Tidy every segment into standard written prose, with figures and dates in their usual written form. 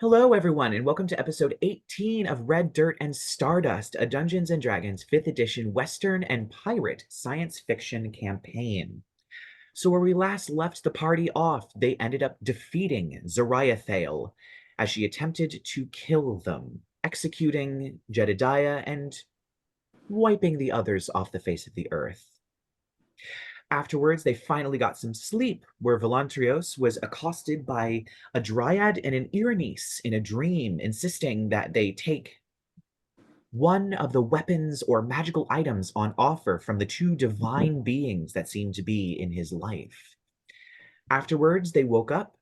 Hello, everyone, and welcome to episode 18 of Red Dirt and Stardust, a Dungeons & Dragons 5th edition Western and Pirate science fiction campaign. So where we last left the party off, they ended up defeating Zariathale as she attempted to kill them, executing Jedidiah and wiping the others off the face of the earth. Afterwards, they finally got some sleep, where Velantrios was accosted by a dryad and an Ironice in a dream, insisting that they take one of the weapons or magical items on offer from the two divine beings that seemed to be in his life. Afterwards, they woke up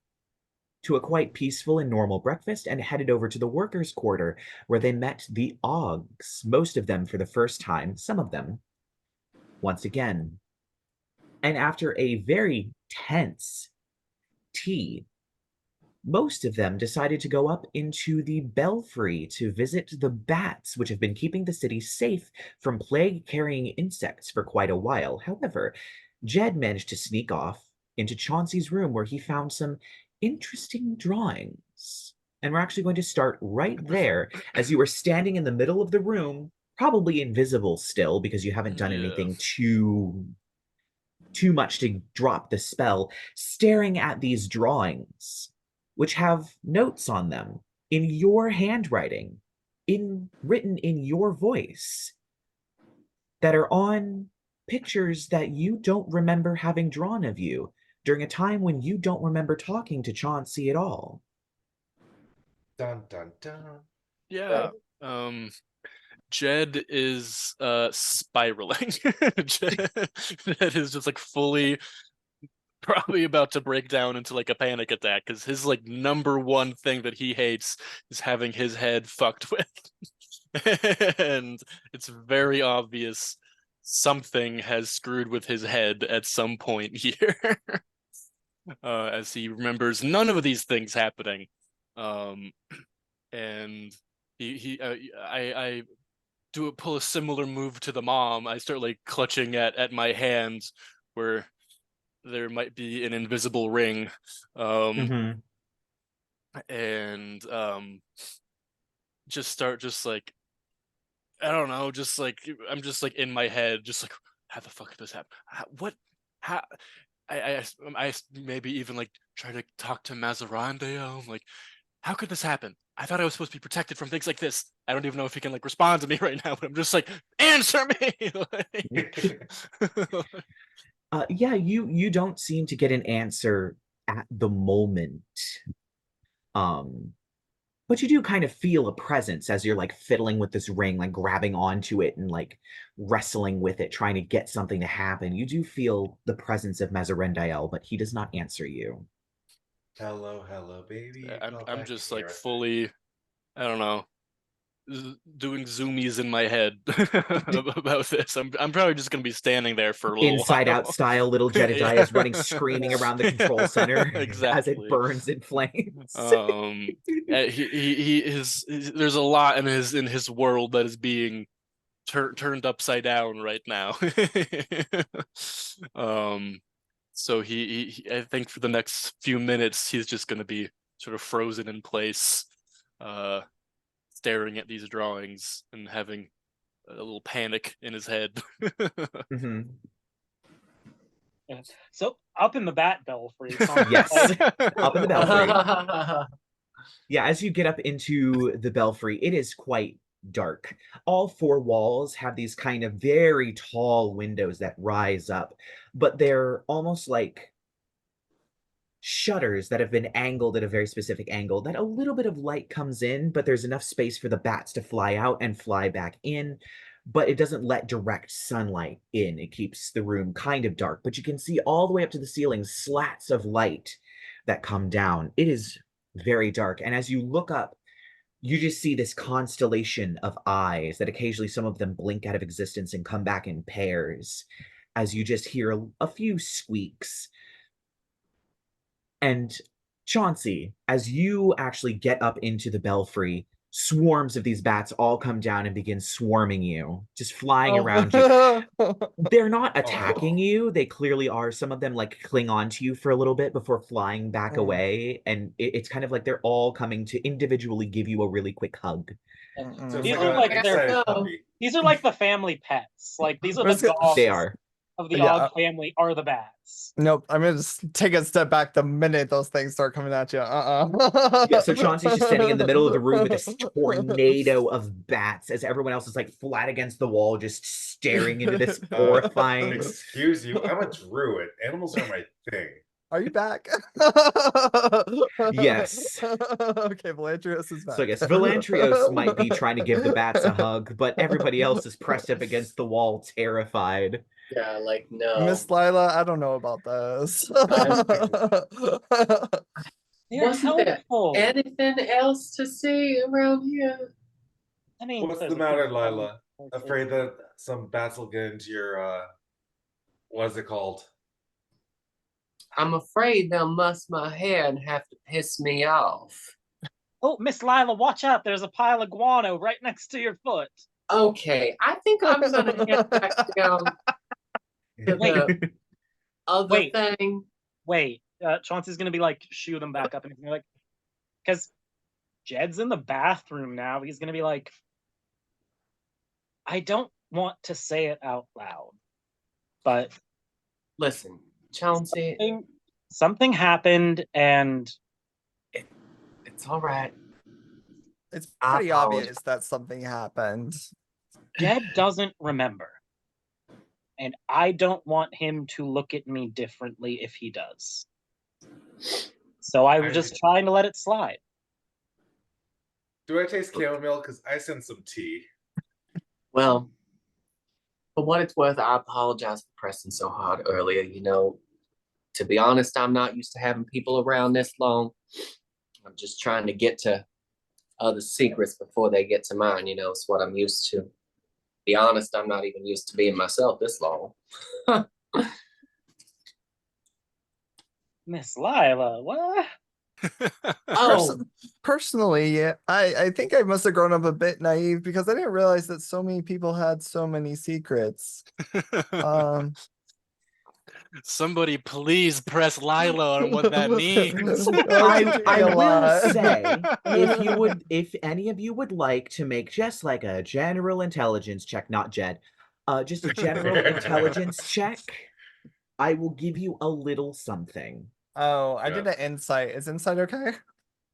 to a quite peaceful and normal breakfast and headed over to the workers' quarter, where they met the Oggs, most of them for the first time, some of them once again. And after a very tense tea, most of them decided to go up into the belfry to visit the bats, which have been keeping the city safe from plague-carrying insects for quite a while. However, Jed managed to sneak off into Chauncey's room where he found some interesting drawings. And we're actually going to start right there as you were standing in the middle of the room, probably invisible still because you haven't done anything too much to drop the spell, staring at these drawings, which have notes on them in your handwriting, written in your voice, that are on pictures that you don't remember having drawn of you during a time when you don't remember talking to Chauncey at all. Dun dun dun. Yeah. Jed is spiraling. Jed is just like fully probably about to break down into like a panic attack because his like number one thing that he hates is having his head fucked with. And it's very obvious something has screwed with his head at some point here. As he remembers none of these things happening. And I pull a similar move to the mom. I start like clutching at my hands where there might be an invisible ring. And just start just like I don't know, just like I'm just like in my head, just like how the fuck did this happen? What? How? I maybe even like try to talk to Mazarandeo. Like, how could this happen? I thought I was supposed to be protected from things like this. I don't even know if he can like respond to me right now, but I'm just like, answer me. Yeah, you don't seem to get an answer at the moment. But you do kind of feel a presence as you're like fiddling with this ring, like grabbing onto it and like wrestling with it, trying to get something to happen. You do feel the presence of Mazarendael, but he does not answer you. Hello, baby. You I'm crawl I'm back in just here, like I think. fully, I don't know, doing zoomies in my head about this. I'm probably just gonna be standing there for a little Inside out while. style little Jedidiah Yeah. is running screaming around the control Yeah, center as it exactly. burns in flames. He is there's a lot in his world that is being turned upside down right now. um so I think for the next few minutes he's just going to be sort of frozen in place, uh staring at these drawings and having a little panic in his head. Mhm. So up in the bat belfry. Yes, up in the belfry. Like, Yeah, as you get up into the belfry, it is quite dark. All four walls have these kind of very tall windows that rise up, but they're almost like shutters that have been angled at a very specific angle that a little bit of light comes in, but there's enough space for the bats to fly out and fly back in, but it doesn't let direct sunlight in. It keeps the room kind of dark, but you can see all the way up to the ceiling slats of light that come down. It is very dark, and as you look up, you just see this constellation of eyes that occasionally some of them blink out of existence and come back in pairs as you just hear a few squeaks. And Chauncey, as you actually get up into the belfry, swarms of these bats all come down and begin swarming you, just flying around you. They're not attacking you. They clearly are. Some of them like cling on to you for a little bit before flying back away. And it's kind of like they're all coming to individually give you a really quick hug. So These it's are like like an their excited puppy. these are like the family pets. Like these are the dogs They are. of the Yeah. Og family are the bats. Nope, I'm gonna just take a step back the minute those things start coming at you. Yeah, so Chauncey's just standing in the middle of the room with this tornado of bats as everyone else is like flat against the wall, just staring into this horrifying. Excuse you, I'm a druid. Animals are my thing. Are you back? Yes. Okay, Velantrios is back. So I guess Velantrios might be trying to give the bats a hug, but everybody else is pressed up against the wall, terrified. Yeah, like no. Miss Lyla, I don't know about this. They're Wasn't there helpful. anything else to see around here? I mean, What's there's the a matter, few Lyla? things. Afraid that some bats will get into your what is it called? I'm afraid they'll muss my hair and have to piss me off. Oh, Miss Lyla, watch out! There's a pile of guano right next to your foot. Okay, I think I'm gonna head back down to the other Wait. thing. Wait, Chauncey's gonna be like, shoo them back up, and he's gonna be like, because Jed's in the bathroom now. He's gonna be like, I don't want to say it out loud, but Listen, Chauncey, something happened, and it's all right. It's I pretty apologize. obvious that something happened. Jed doesn't remember. And I don't want him to look at me differently if he does. So I was just trying to let it slide. Do I taste chamomile? Because I sent some tea. Well, for what it's worth, I apologize for pressing so hard earlier. You know, to be honest, I'm not used to having people around this long. I'm just trying to get to other secrets before they get to mine. You know, it's what I'm used to. Be honest, I'm not even used to being myself this long. Miss Lyla, what? Oh, Personally, yeah, I think I must have grown up a bit naive because I didn't realize that so many people had so many secrets. Somebody please press Lyla on what that means. I will say, if any of you would like to make just like a general intelligence check, not Jed, just a general intelligence check, I will give you a little something. Oh, I did an insight. Is insight okay?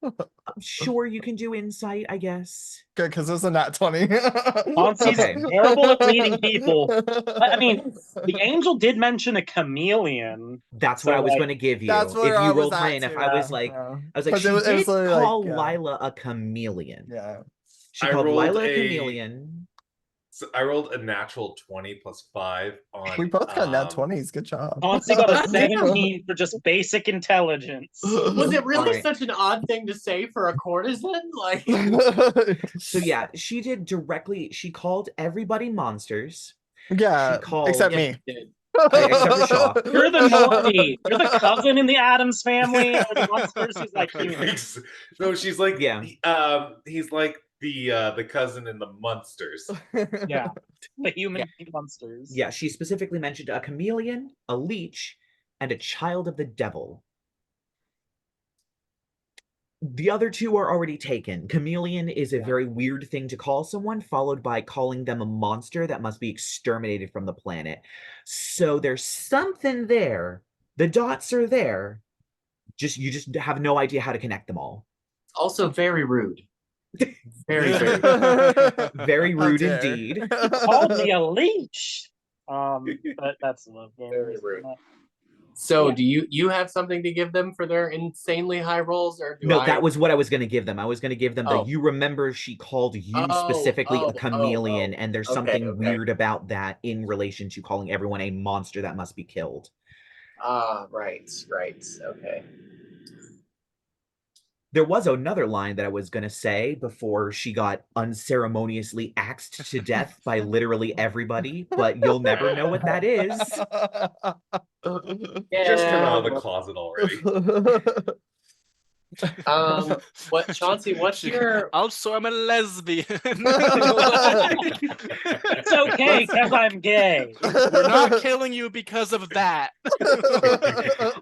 I'm sure you can do insight, I guess. Good, because it was a nat 20. Chauncey's Okay. terrible at reading people. I mean, the angel did mention a chameleon. That's So, what I was like, going to give you. That's If where I you was rolled high at enough, too. I was like, Because she it was did literally like, call yeah. Lyla a chameleon. Yeah. She I called rolled Lyla a a- chameleon. So I rolled a natural 20 plus 5 on. We both got nat 20s. Good job. Chauncey got a 17 for just basic intelligence. was it really Alright. such an odd thing to say for a courtesan? Like, So yeah, she did directly. She called everybody monsters. Yeah, She called- except yes, me. you did. Except for Shaw. You're the naughty. You're the cousin in the Addams family, or the monsters who's like humans. No, she's like Yeah. he's like the cousin in the Munsters. Yeah, the human monsters. Yeah, she specifically mentioned a chameleon, a leech, and a child of the devil. The other two are already taken. Chameleon is a very weird thing to call someone, followed by calling them a monster that must be exterminated from the planet. So there's something there. The dots are there. You just have no idea how to connect them all. Also very rude. Very, very Very How rude dare. indeed. Called me a leech. But that's a Very rude. So Yeah. do you have something to give them for their insanely high rolls, or do No, I? that was what I was going to give them. I was going to give them the, Oh. you remember she called you Oh, specifically oh, a chameleon, oh. and there's Okay, something okay. weird about that in relation to calling everyone a monster that must be killed. Right, okay. There was another line that I was going to say before she got unceremoniously axed to death by literally everybody, but you'll never know what that is. Just come out of the closet already. What, Chauncey? What's your? Also, I'm a lesbian. It's okay because I'm gay. We're not killing you because of that.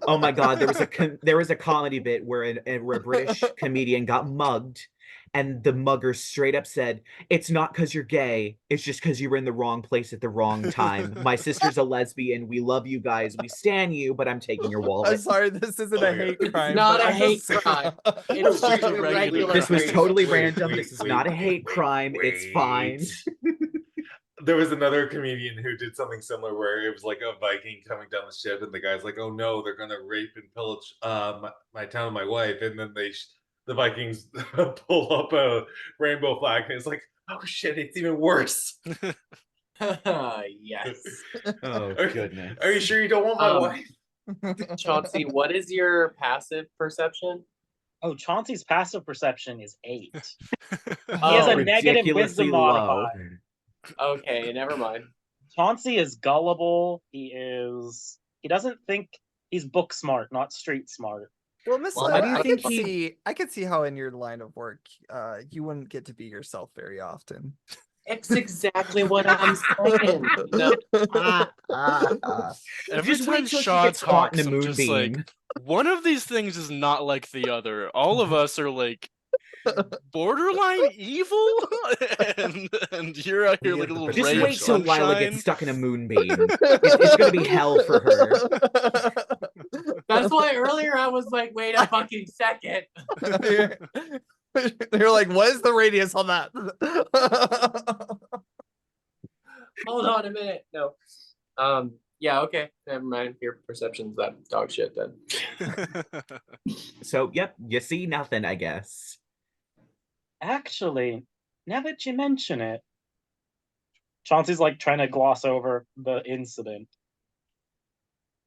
Oh my God, there was a comedy bit where a British comedian got mugged, and the mugger straight up said, "It's not because you're gay. It's just because you were in the wrong place at the wrong time. My sister's a lesbian. We love you guys. We stan you, but I'm taking your I'm wallet." sorry, this isn't Oh a my God. hate It's crime. not but a I hate just- crime. It's It's just a a regular. This was Wait, totally wait, random. wait, This is not a wait, hate crime. It's fine. There was another comedian who did something similar where it was like a Viking coming down the ship, and the guy's like, "Oh no, they're gonna rape and pillage my town and my wife," and then the Vikings pull up a rainbow flag, and it's like, "Oh shit, it's even worse." Yes. Oh Are, goodness. are you sure you don't want my wife? Chauncey, what is your passive perception? Oh, Chauncey's passive perception is 8. He Oh, has a ridiculously negative wisdom low. modifier. Okay, never mind. Chauncey is gullible. He doesn't think he's book smart, not street smart. Well, Miss Well, Lyla, how do you I think could he- see I could see how in your line of work, you wouldn't get to be yourself very often. It's exactly what I'm saying. No. Every Just wait time till he Shaw gets caught in talks, a I'm just moonbeam. like, one of these things is not like the other. All of us are like borderline evil, and you're out here We like a have the little best Just ray of wait till Lyla sunshine. gets stuck in a moonbeam. It's gonna be hell for her. That's why earlier I was like, wait a fucking second. You're like, what is the radius on that? Hold on a minute. No. Yeah, okay. Never mind. Your perception's that dog shit then. So, yep, you see nothing, I guess. Actually, now that you mention it, Chauncey's like trying to gloss over the incident.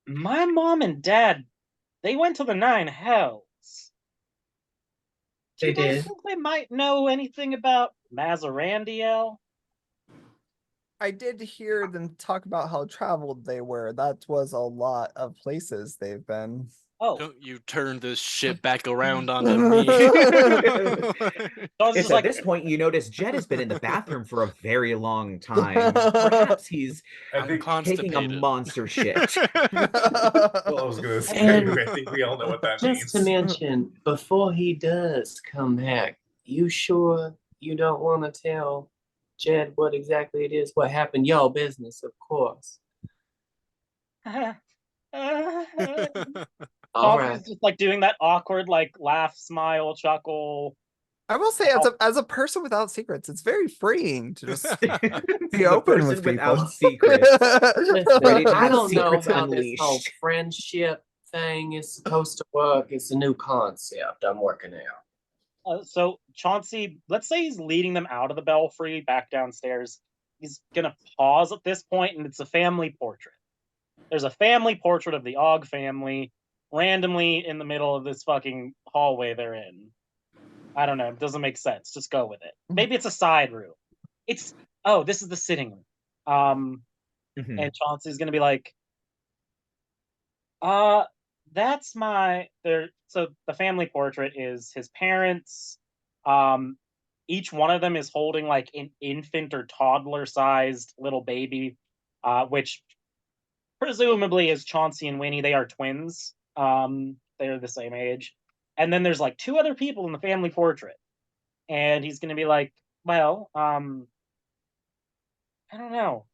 My mom and dad, they went to the 9 hells. Do you They guys did. think they might know anything about Mazarandiel? I did hear them talk about how traveled they were. That was a lot of places they've been. Oh, Don't you turn this shit back around onto me. Chauncey's It's just at like, this point you notice Jed has been in the bathroom for a very long time. Perhaps he's I I'm think. taking a constipated. monster shit. Well, I was gonna say. And I think we all know what that Just to means. mention, before he does come back, you sure you don't want to tell Jed what exactly it is? What happened? Your business, of course. All Chauncey's right. just like doing that awkward like laugh, smile, chuckle. I will say, as a person without secrets, it's very freeing to just be The open person with people. without secrets. Listen, Ready to I have don't know secrets how this whole unleashed. friendship thing is supposed to work. It's a new concept I'm working out. So Chauncey, let's say he's leading them out of the belfry back downstairs. He's gonna pause at this point, and it's a family portrait. There's a family portrait of the Og family randomly in the middle of this fucking hallway they're in. I don't know. It doesn't make sense. Just go with it. Maybe it's a side room. This is the sitting room. Mhm. And Chauncey's gonna be like, that's so the family portrait is his parents. Each one of them is holding like an infant or toddler sized little baby, which presumably is Chauncey and Winnie. They are twins. They're the same age. And then there's like 2 other people in the family portrait. And he's gonna be like, well, I don't know.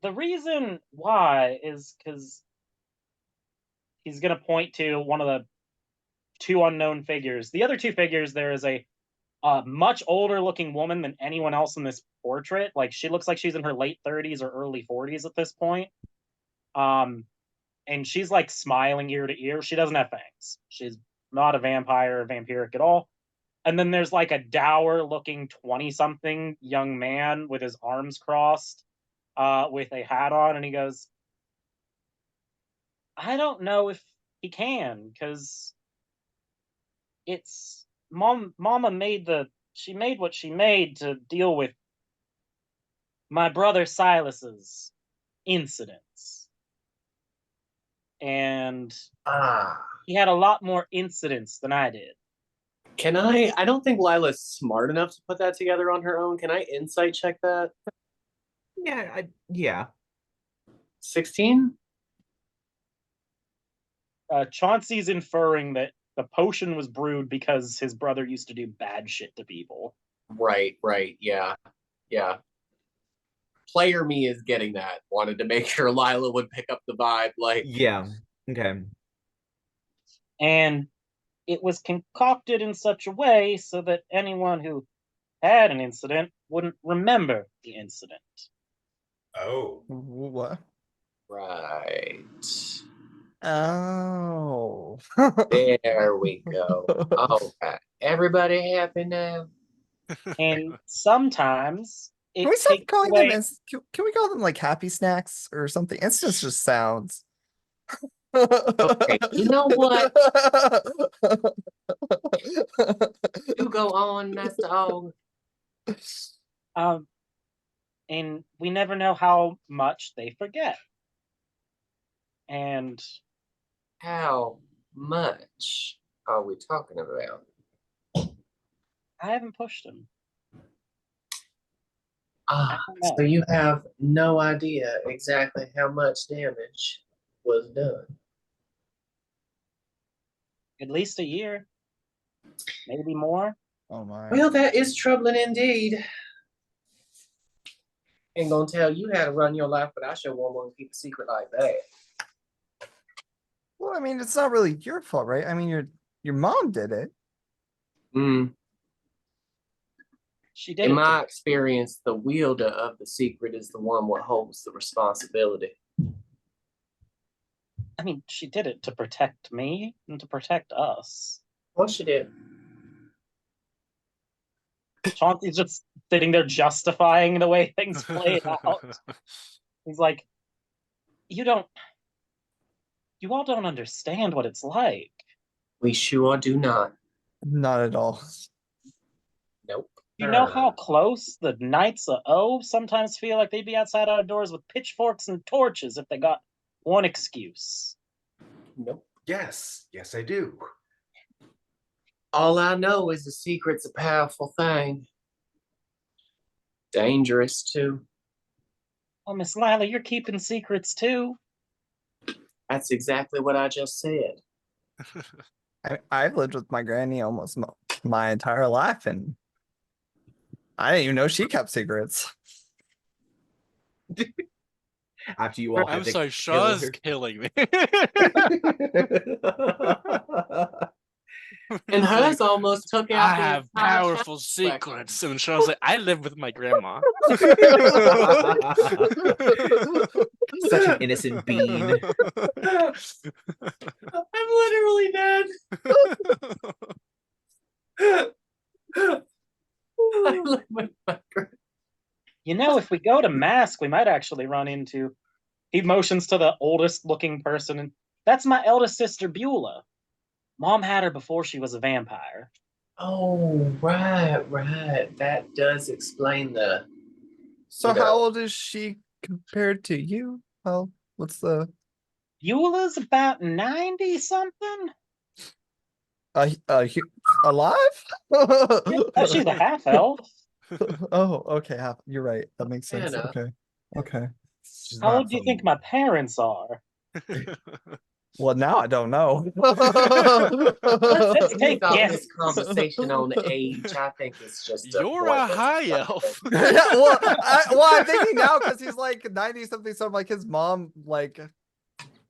The reason why is because he's going to point to one of the 2 unknown figures. The other 2 figures, there is a much older looking woman than anyone else in this portrait. Like, she looks like she's in her late 30s or early 40s at this point. And she's like smiling ear to ear. She doesn't have fangs. She's not a vampire or vampiric at all. And then there's like a dour looking 20-something young man with his arms crossed, with a hat on, and he goes, I don't know if he can, because it's Mama made she made what she made to deal with my brother Silas's incidents. and Ah. he had a lot more incidents than I did. Can I don't think Lila's smart enough to put that together on her own. Can I insight check that? Yeah. 16? Chauncey's inferring that the potion was brewed because his brother used to do bad shit to people. Right, yeah. Player me is getting that. Wanted to make sure Lyla would pick up the vibe, like Yeah. Okay. And it was concocted in such a way so that anyone who had an incident wouldn't remember the incident. Oh. What? right. Oh. There we go. Okay. Everybody happy now? And sometimes it Can we stop takes calling away. them? Can we call them like happy snacks or something? Instance just sounds. Okay, you know what? You go on, that's all. And we never know how much they forget. And How much are we talking about? I haven't pushed them. Ah, don't know. so you have no idea exactly how much damage was done. At least a year, maybe more. Oh my. Well, that is troubling indeed. Ain't gonna tell you how to run your life, but I sure won't want to keep a secret like that. Well, I mean, it's not really your fault, right? I mean, your mom did it. She did. In it my to- experience, the wielder of the secret is the one what holds the responsibility. I mean, she did it to protect me and to protect us. What she did? Chauncey's just sitting there justifying the way things played out. He's like, you all don't understand what it's like. We sure do not. Not at all. Nope. You know how close the Knights of O sometimes feel like they'd be outside our doors with pitchforks and torches if they got one excuse. Nope. Yes, I do. All I know is the secret's a powerful thing. Dangerous too. Oh, Miss Lyla, you're keeping secrets too. That's exactly what I just said. I've lived with my granny almost my entire life, and I didn't even know she kept secrets. After you all had I'm to sorry, kill Shaw's her. killing me. And hers almost took out I the have entire powerful chapter. secrets. And Shaw's like, I live with my grandma. Such an innocent bean. I'm literally dead. I live with my grandma. You know, if we go to Mask, we might actually run into. He motions to the oldest looking person, and that's my eldest sister, Beulah. Mom had her before she was a vampire. Oh, right. That does explain the. So You know. how old is she compared to you? Well, what's the Beulah's about 90 something. alive? Yeah, she's a half elf. Oh, okay. You're right. That makes sense. Fair enough. Okay. She's How not old do you from- think my parents are? Well, now I don't know. Let's We take thought guesses. this conversation on age. I think it's just. You're a pointless high conversation. elf. Yeah, I'm thinking now because he's like 90 something, so I'm like his mom, like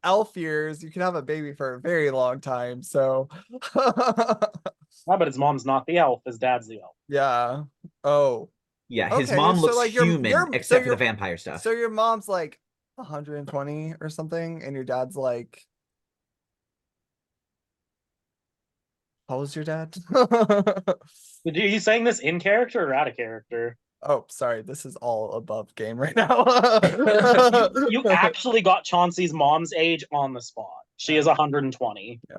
elf years, you can have a baby for a very long time. So But his mom's not the elf, his dad's the elf. yeah. Oh, Yeah, his okay, mom so, looks like, human except for the vampire stuff. so your mom's like 120 or something, and your dad's like, how old's your dad? Are you saying this in character or out of character? Oh, sorry, this is all above game right now. You actually got Chauncey's mom's age on the spot. She is 120. Yeah.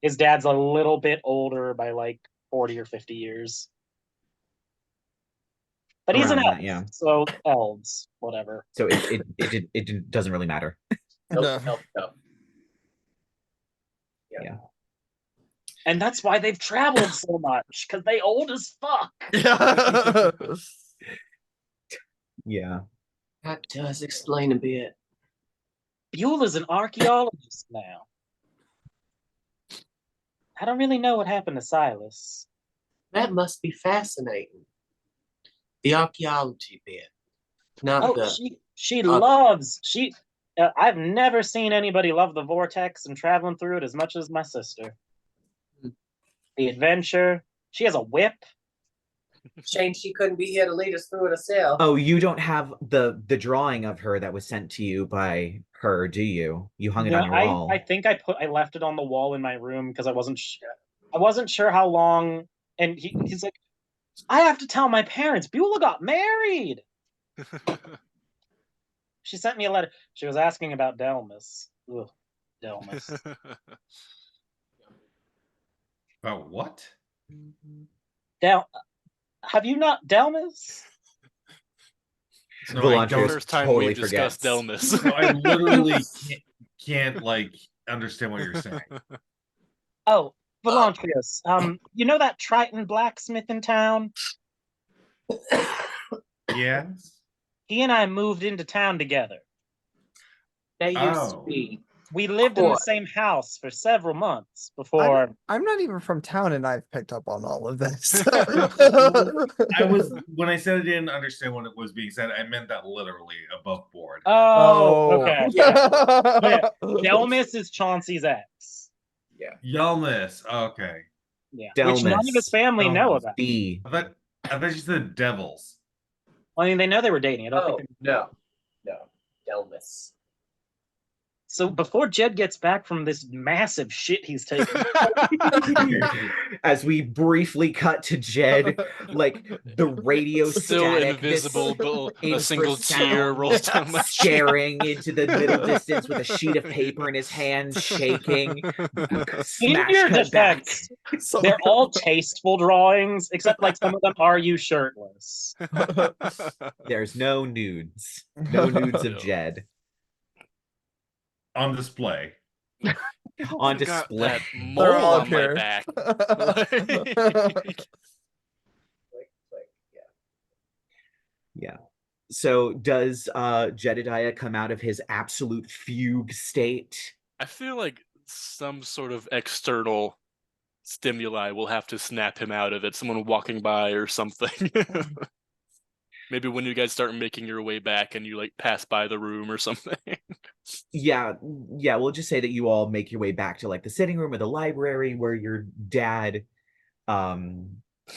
His dad's a little bit older by like 40 or 50 years. But he's an Around elf, that, yeah. so elves, whatever. So it doesn't really matter. Nope. And that's why they've traveled so much, because they old as fuck. Yeah. Yeah. That does explain a bit. Beulah's an archaeologist now. I don't really know what happened to Silas. That must be fascinating. The archaeology bit, not Oh, the. she loves I've never seen anybody love the vortex and traveling through it as much as my sister. The adventure. She has a whip. Shame she couldn't be here to lead us through it herself. Oh, you don't have the drawing of her that was sent to you by her, do you? You hung it on your wall. I think I left it on the wall in my room because I wasn't sure how long. And he's like, I have to tell my parents. Beulah got married. She sent me a letter. She was asking about Delmas. Ugh, Delmas. About what? Have you not Delmas? No, I Velantrios don't. First time totally we discussed forgets. Delmas. No, I literally can't like understand what you're saying. Oh, Velantrios. You know that Triton blacksmith in town? Yeah. He and I moved into town together. They used to Oh. be. We lived in the What? same house for several months before. I'm not even from town, and I've picked up on all of this. When I said I didn't understand what it was being said, I meant that literally above board. Oh, okay. Yeah. Delmas is Chauncey's ex. Yelness. Okay. Yeah. Which none of his Delmas. family know Delmas. about. B. I thought you said devils. I mean, they know they were dating. I don't Oh think no, Delmas. so. Before Jed gets back from this massive shit he's taking, As we briefly cut to Jed, like the radio Still static, invisible, but a single infrasound tear rolls down my cheek. staring into the middle distance with a sheet of paper in his hand, shaking. in Smash your cut back. defense, So they're all tasteful drawings, except like some of them are you shirtless. There's no nudes. No nudes of No. Jed. On display. On Got display. that mole They're all on up my here. back. Yeah. So does Jedidiah come out of his absolute fugue state? I feel like some sort of external stimuli will have to snap him out of it. Someone walking by or something. Maybe when you guys start making your way back and you like pass by the room or something. Yeah, we'll just say that you all make your way back to like the sitting room or the library where your dad,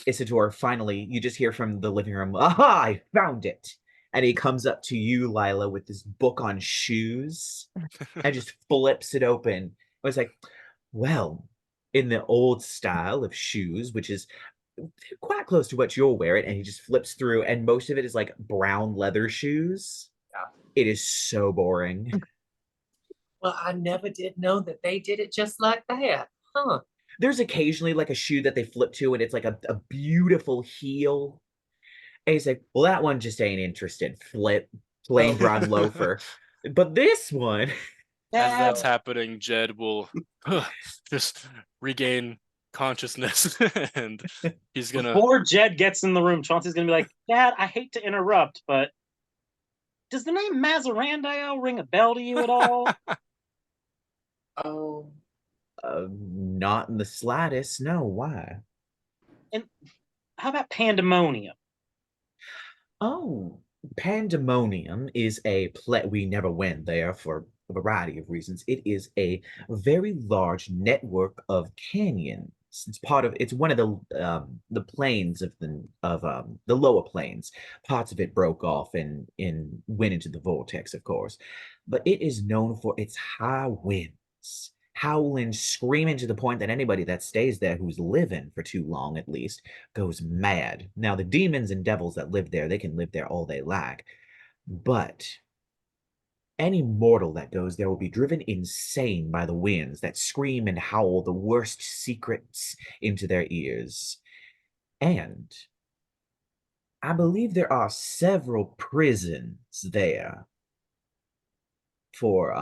Isidore, finally, you just hear from the living room, aha, I found it. And he comes up to you, Lyla, with this book on shoes and just flips it open. I was like, well, in the old style of shoes, which is quite close to what you'll wear it, and he just flips through, and most of it is like brown leather shoes. Yeah. It is so boring. Well, I never did know that they did it just like that, huh? There's occasionally like a shoe that they flip to, and it's like a beautiful heel. And he's like, well, that one just ain't interested. Flip, plain brown loafer. But this one. As that's happening, Jed will just regain consciousness and he's gonna. Before Jed gets in the room, Chauncey's gonna be like, Dad, I hate to interrupt, but does the name Mazarandiel ring a bell to you at all? Oh. Not in the slightest. No, why? And how about Pandemonium? Oh, Pandemonium is a play. We never went there for a variety of reasons. It is a very large network of canyons. It's one of the plains of the lower plains. Parts of it broke off and went into the vortex, of course. But it is known for its high winds, howling, screaming to the point that anybody that stays there who's living for too long at least goes mad. Now, the demons and devils that live there, they can live there all they like, but any mortal that goes there will be driven insane by the winds that scream and howl the worst secrets into their ears. And I believe there are several prisons there for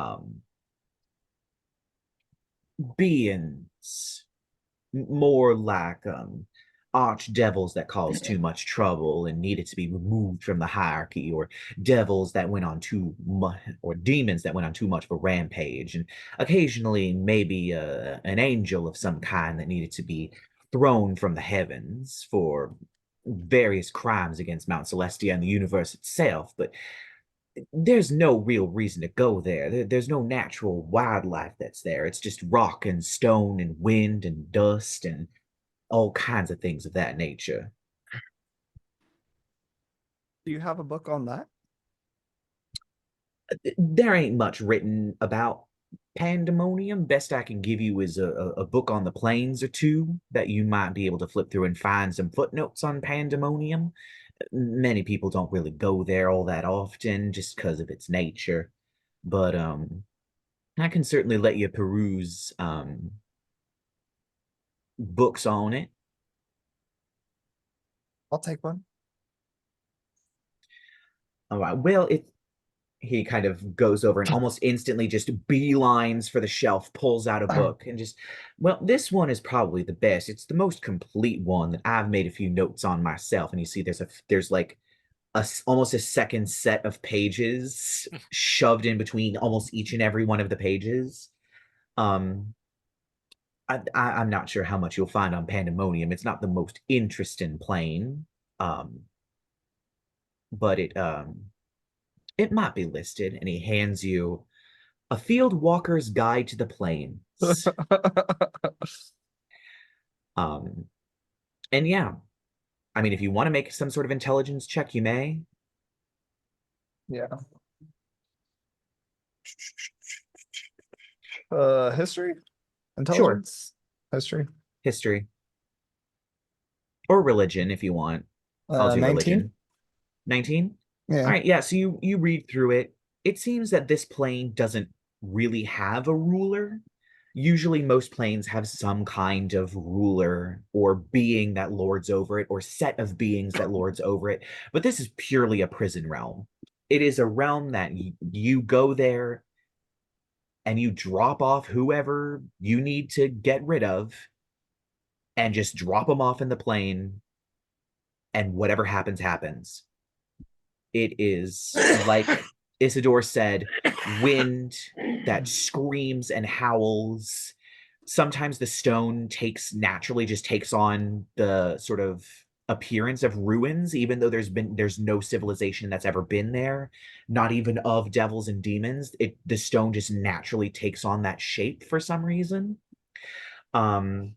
beings, more like archdevils that caused too much trouble and needed to be removed from the hierarchy, or devils that went on too much, or demons that went on too much of a rampage, and occasionally maybe an angel of some kind that needed to be thrown from the heavens for various crimes against Mount Celestia and the universe itself. But there's no real reason to go there. There's no natural wildlife that's there. It's just rock and stone and wind and dust and all kinds of things of that nature. Do you have a book on that? There ain't much written about pandemonium. Best I can give you is a book on the plains or two that you might be able to flip through and find some footnotes on pandemonium. Many people don't really go there all that often just because of its nature. But I can certainly let you peruse books on it. I'll take one. All right. Well, he kind of goes over and almost instantly just beelines for the shelf, pulls out a book, and just, well, this one is probably the best. It's the most complete one that I've made a few notes on myself. And you see there's like almost a second set of pages shoved in between almost each and every one of the pages. I'm not sure how much you'll find on Pandemonium. It's not the most interesting plane, but it might be listed. And he hands you a Field Walker's Guide to the Plains. And yeah, I mean, if you want to make some sort of intelligence check, you may. Yeah. History? Intelligence? History? History. Or religion, if you want. I'll do 19? religion. 19? Yeah. All right, yeah, so you read through it. It seems that this plane doesn't really have a ruler. Usually most planes have some kind of ruler or being that lords over it, or set of beings that lords over it. But this is purely a prison realm. It is a realm that you go there and you drop off whoever you need to get rid of and just drop them off in the plane, and whatever happens, happens. It is, like Isidore said, wind that screams and howls. Sometimes the stone naturally just takes on the sort of appearance of ruins, even though there's no civilization that's ever been there, not even of devils and demons. The stone just naturally takes on that shape for some reason. But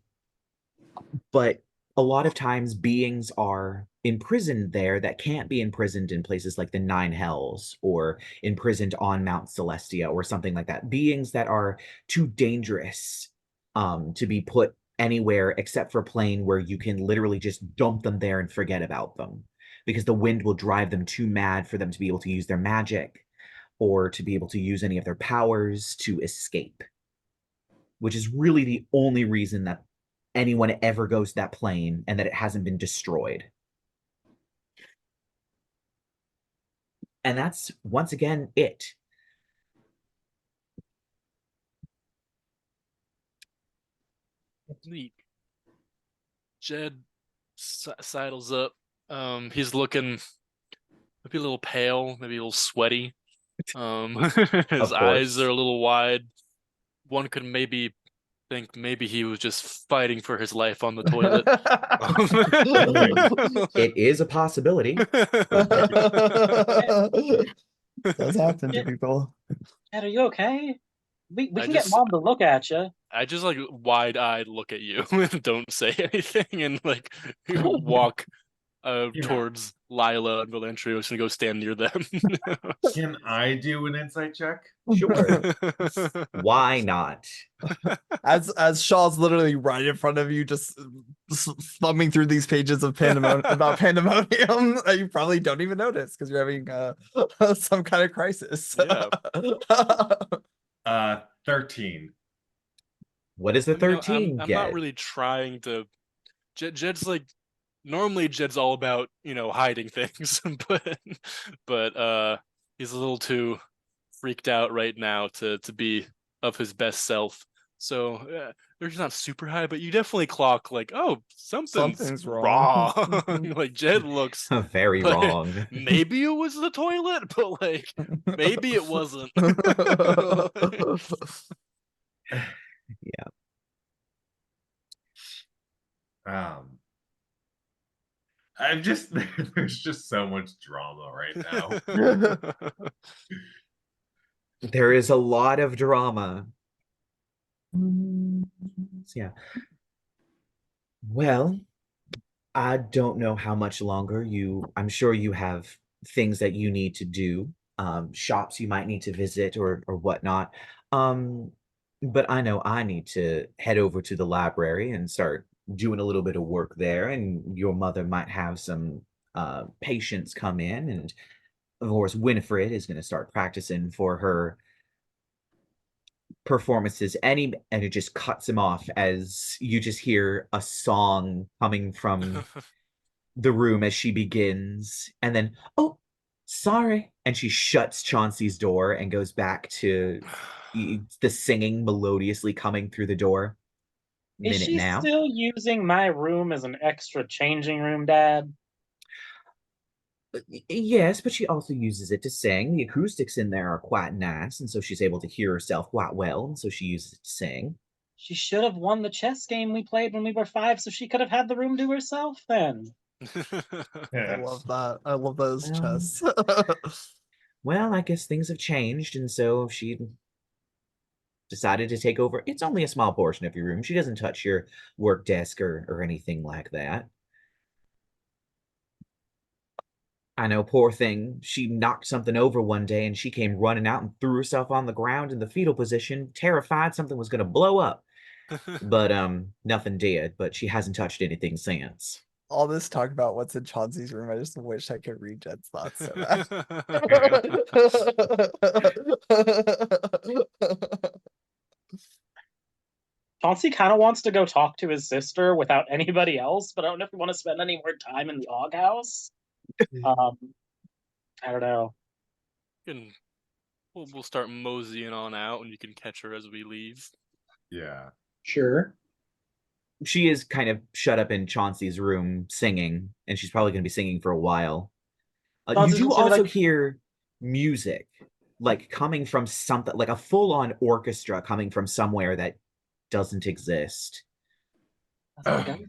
a lot of times beings are imprisoned there that can't be imprisoned in places like the Nine Hells, or imprisoned on Mount Celestia or something like that. Beings that are too dangerous to be put anywhere except for a plane where you can literally just dump them there and forget about them, because the wind will drive them too mad for them to be able to use their magic or to be able to use any of their powers to escape, which is really the only reason that anyone ever goes to that plane and that it hasn't been destroyed. And that's, once again, it. Neat. Jed sidles up. He's looking maybe a little pale, maybe a little sweaty. His eyes are a little wide. One could maybe think maybe he was just fighting for his life on the toilet. It is a possibility. Does happen to people. Dad, are you okay? We I can just- get Mom to look at you. I just like wide-eyed look at you and don't say anything, and like walk towards Lyla and Velantrios and go stand near them. Can I do an insight check? Sure. Why not? As Shaw's literally right in front of you, just thumbing through these pages of about pandemonium that you probably don't even notice because you're having some kind of crisis. Yeah. 13. What is the 13 I'm get? not really trying to. Jed's like, normally Jed's all about hiding things, but he's a little too freaked out right now to be of his best self. So they're just not super high, but you definitely clock like, oh, something's wrong. wrong. Like Jed looks Very like, wrong. maybe it was the toilet, but like maybe it wasn't. Yeah. I'm just there's just so much drama right now. There is a lot of drama. Yeah. Well, I don't know how much longer I'm sure you have things that you need to do, shops you might need to visit or whatnot. Um, but I know I need to head over to the library and start doing a little bit of work there, and your mother might have some patients come in, and of course Winifred is going to start practicing for her performances. And it just cuts him off as you just hear a song coming from the room as she begins, and then, oh, sorry. And she shuts Chauncey's door and goes back to the singing melodiously coming through the door. Is Minute she now. still using my room as an extra changing room, Dad? Yes, but she also uses it to sing. The acoustics in there are quite nice, and so she's able to hear herself quite well, and so she uses it to sing. She should have won the chess game we played when we were 5, so she could have had the room to herself then. I love that. I love those chests. Well, I guess things have changed, and so she decided to take over. It's only a small portion of your room. She doesn't touch your work desk or anything like that. I know, poor thing. She knocked something over one day and she came running out and threw herself on the ground in the fetal position, terrified something was going to blow up. But nothing did, but she hasn't touched anything since. All this talk about what's in Chauncey's room, I just wish I could read Jed's thoughts so bad. Chauncey kind of wants to go talk to his sister without anybody else, but I don't know if we want to spend any more time in the Og House. I don't know. We'll start moseying on out, and you can catch her as we leave. Yeah. Sure. She is kind of shut up in Chauncey's room singing, and she's probably going to be singing for a while. You Chauncey's do just gonna be also like- hear music, like coming from something, like a full-on orchestra coming from somewhere that doesn't exist. That's like,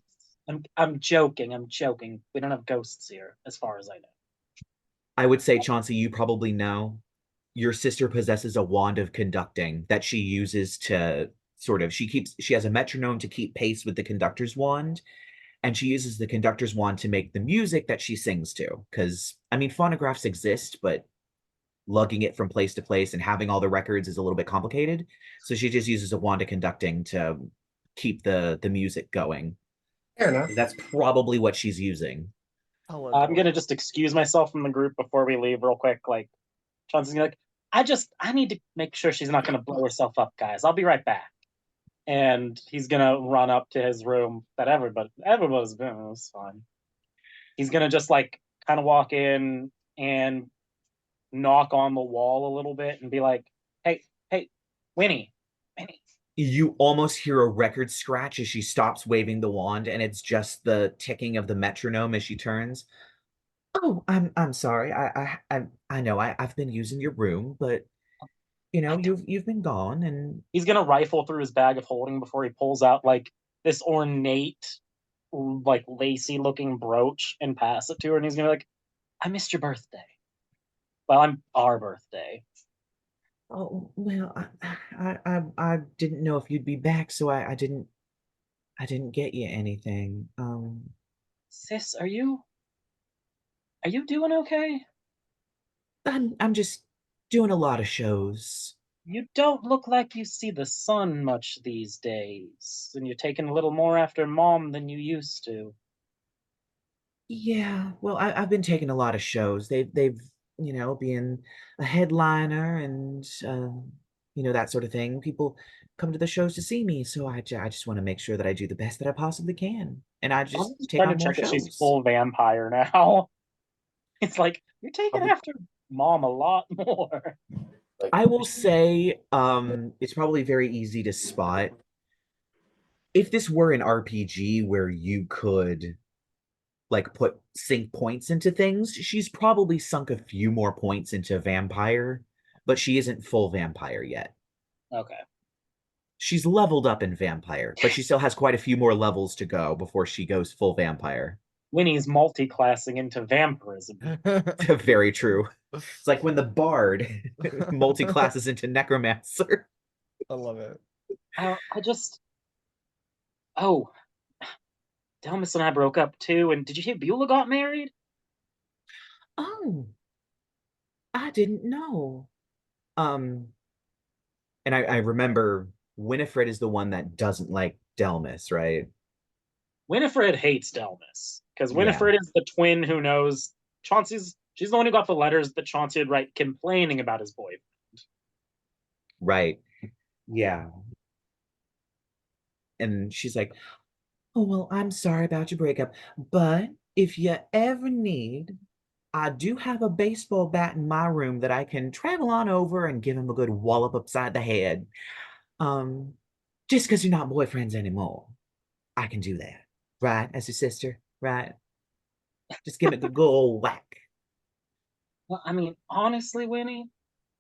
I'm joking. I'm joking. We don't have ghosts here, as far as I know. I would say, Chauncey, you probably know your sister possesses a wand of conducting that she uses to sort of, she has a metronome to keep pace with the conductor's wand, and she uses the conductor's wand to make the music that she sings to. Because, I mean, phonographs exist, but lugging it from place to place and having all the records is a little bit complicated. So she just uses a wand of conducting to keep the music going. Fair enough. That's probably what she's using. I'm gonna just excuse myself from the group before we leave real quick. Like, Chauncey's gonna be like, I need to make sure she's not gonna blow herself up, guys. I'll be right back. And he's gonna run up to his room that everybody's been. It's fine. He's gonna just like kind of walk in and knock on the wall a little bit and be like, hey, Winnie. You almost hear a record scratch as she stops waving the wand, and it's just the ticking of the metronome as she turns. Oh, I'm sorry. I know I've been using your room, but you know you've been gone, and He's gonna rifle through his bag of holding before he pulls out like this ornate, like lacy looking brooch and pass it to her, and he's gonna be like, I missed your birthday. Well, I'm our birthday. oh well, I didn't know if you'd be back, so I didn't get you anything. Sis, are you doing okay? I'm just doing a lot of shows. You don't look like you see the sun much these days, and you're taking a little more after Mom than you used to. Yeah, well, I've been taking a lot of shows. They've being a headliner and that sort of thing. People come to the shows to see me, so I just want to make sure that I do the best that I possibly can, and I I'm just just take trying on to more check that she's shows. full vampire now. It's like you're taking Probably- after Mom a lot more. Like, I will say, it's probably very easy to spot. If this were an RPG where you could like sink points into things, she's probably sunk a few more points into vampire, but she isn't full vampire yet. Okay. She's leveled up in vampire, but she still has quite a few more levels to go before she goes full vampire. Winnie's multi-classing into vampirism. Very true. It's like when the bard multi-classes into necromancer. I love it. I just. Oh, Delmas and I broke up too. And did you hear Beulah got married? Oh, I didn't know. And I remember Winifred is the one that doesn't like Delmas, right? Winifred hates Delmas because Yeah. Winifred is the twin who knows Chauncey's. She's the one who got the letters that Chauncey would write complaining about his boyfriend. Right. Yeah. And she's like, oh, well, I'm sorry about your breakup, but if you ever need, I do have a baseball bat in my room that I can travel on over and give him a good wallop upside the head. Just because you're not boyfriends anymore, I can do that. Right? As your sister, right? Just give it the good old whack. Well, I mean, honestly, Winnie,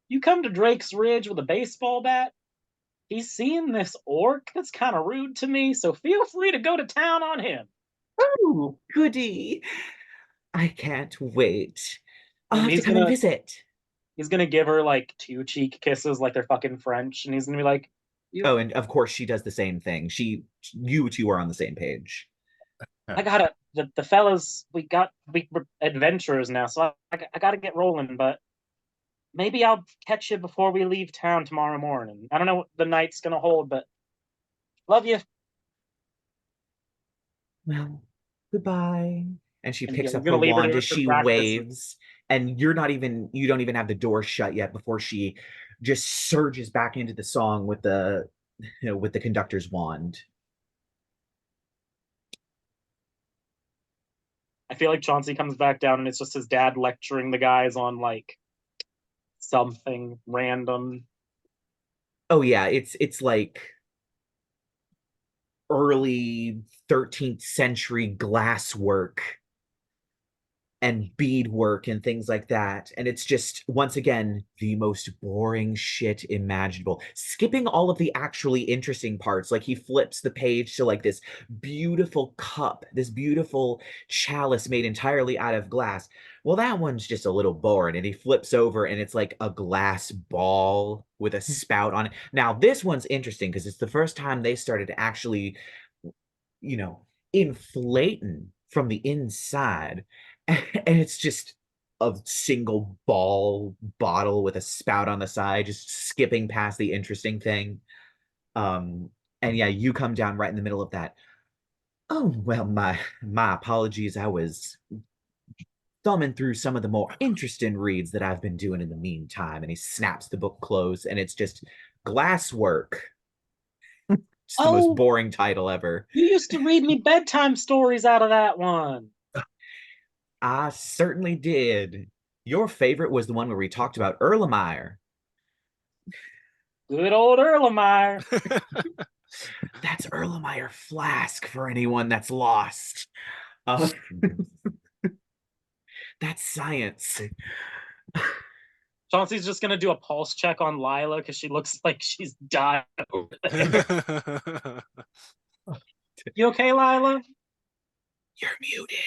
you come to Drake's Ridge with a baseball bat, he's seeing this orc that's kind of rude to me, so feel free to go to town on him. Oh, goody. I can't wait. I'll And have to he's come and gonna- visit. He's gonna give her like 2 cheek kisses like they're fucking French, and he's gonna be like, Oh, and of course she does the same thing. You two are on the same page. I gotta the fellas we're adventurers now, so I gotta get rolling, but maybe I'll catch you before we leave town tomorrow morning. I don't know what the night's gonna hold, but love you. Well, goodbye. And she And picks yeah, up we're her gonna leave her wand to as she practice. waves, and you don't even have the door shut yet before she just surges back into the song with the with the conductor's wand. I feel like Chauncey comes back down and it's just his dad lecturing the guys on like something random. Oh yeah, it's like early 13th century glasswork and beadwork and things like that. And it's just, once again, the most boring shit imaginable. Skipping all of the actually interesting parts. Like he flips the page to like this beautiful cup, this beautiful chalice made entirely out of glass. Well, that one's just a little boring. And he flips over and it's like a glass ball with a spout on it. Now, this one's interesting because it's the first time they started to actually, inflating from the inside. And it's just a single ball bottle with a spout on the side, just skipping past the interesting thing. And yeah, you come down right in the middle of that. Oh, well, my apologies. I was thumbing through some of the more interesting reads that I've been doing in the meantime. And he snaps the book closed, and it's just Glasswork. It's the most boring title ever. You used to read me bedtime stories out of that one. I certainly did. Your favorite was the one where we talked about Erlenmeyer. Good old Erlenmeyer. That's Erlenmeyer Flask for anyone that's lost. That's science. Chauncey's just gonna do a pulse check on Lyla because she looks like she's dying. You okay, Lyla? You're muted.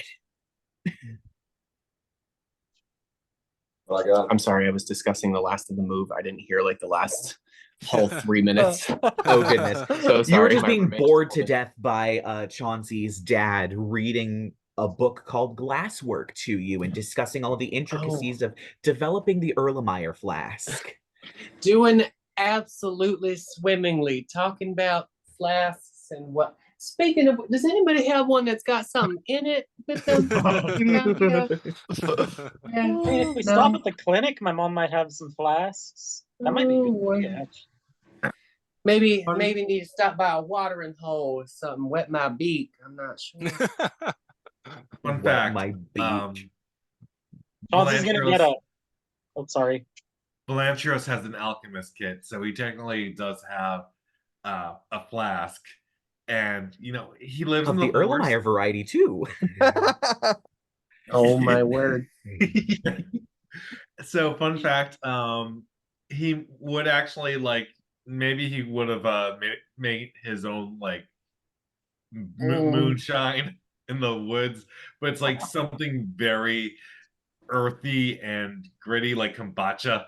I'm sorry, I was discussing the last of the move. I didn't hear like the last whole 3 minutes. Oh goodness. So You were sorry, just my being roommate bored just to told me. death by Chauncey's dad reading a book called Glasswork to you and discussing all the intricacies of developing the Erlenmeyer Flask. Doing absolutely swimmingly, talking about flasks and what. Speaking of, does anybody have one that's got something in it with them? Yeah. I mean, if we stop at the clinic, my mom might have some flasks. That might be good. Yeah. Maybe need to stop by a watering hole or something. Wet my beak. I'm not sure. Fun Wet fact. my beak. Chauncey's gonna get Velantrios- a. Oh, sorry. Velantrios has an alchemist kit, so he technically does have a flask, and he lives in Of the the forest. Erlenmeyer variety too. Oh my word. So, fun fact, he would actually maybe he would have made his own Mm. moonshine in the woods, but it's like something very earthy and gritty, like kombucha.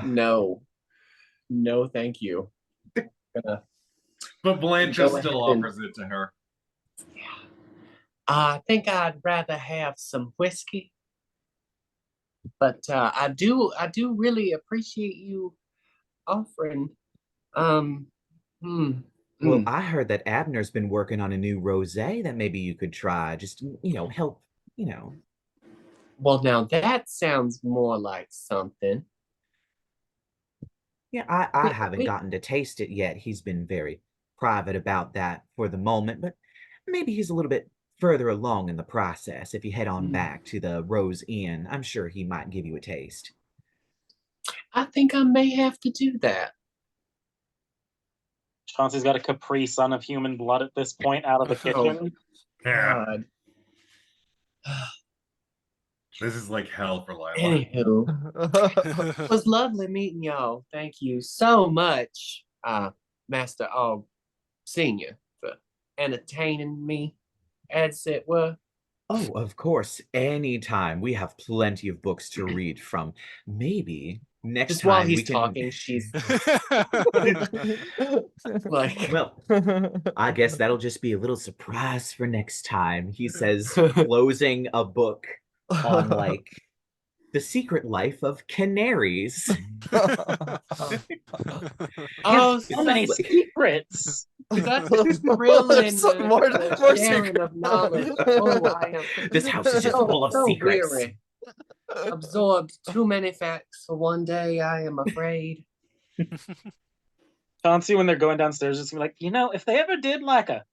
No. No, thank you. Gonna But Blanche go still ahead and offers it to her. I think I'd rather have some whiskey. But I do really appreciate you offering. Um Well, I heard that Abner's been working on a new rosé that maybe you could try. Just, help, Well, now that sounds more like something. Yeah, I We, haven't we, gotten to taste it yet. He's been very private about that for the moment, but maybe he's a little bit further along in the process. If you head on back to the Rose Inn, I'm sure he might give you a taste. I think I may have to do that. Chauncey's got a Capri Sun of human blood at this point out of the kitchen. Yeah, God. this is like hell for Lyla. Anywho, it was lovely meeting y'all. Thank you so much, Master Senior, for entertaining me, as it were. Oh, of course, anytime. We have plenty of books to read from. Maybe next Just while time we he's can. talking, she's like, Well, I guess that'll just be a little surprise for next time. He says, closing a book on the secret life of canaries. oh, So many Like- secrets. such thrilling Some more sharing secret of knowledge. Oh, I am This house is just full of so secrets. weary. Absorbed too many facts for one day, I am afraid. Chauncey, when they're going downstairs, is gonna be like, if they ever did like a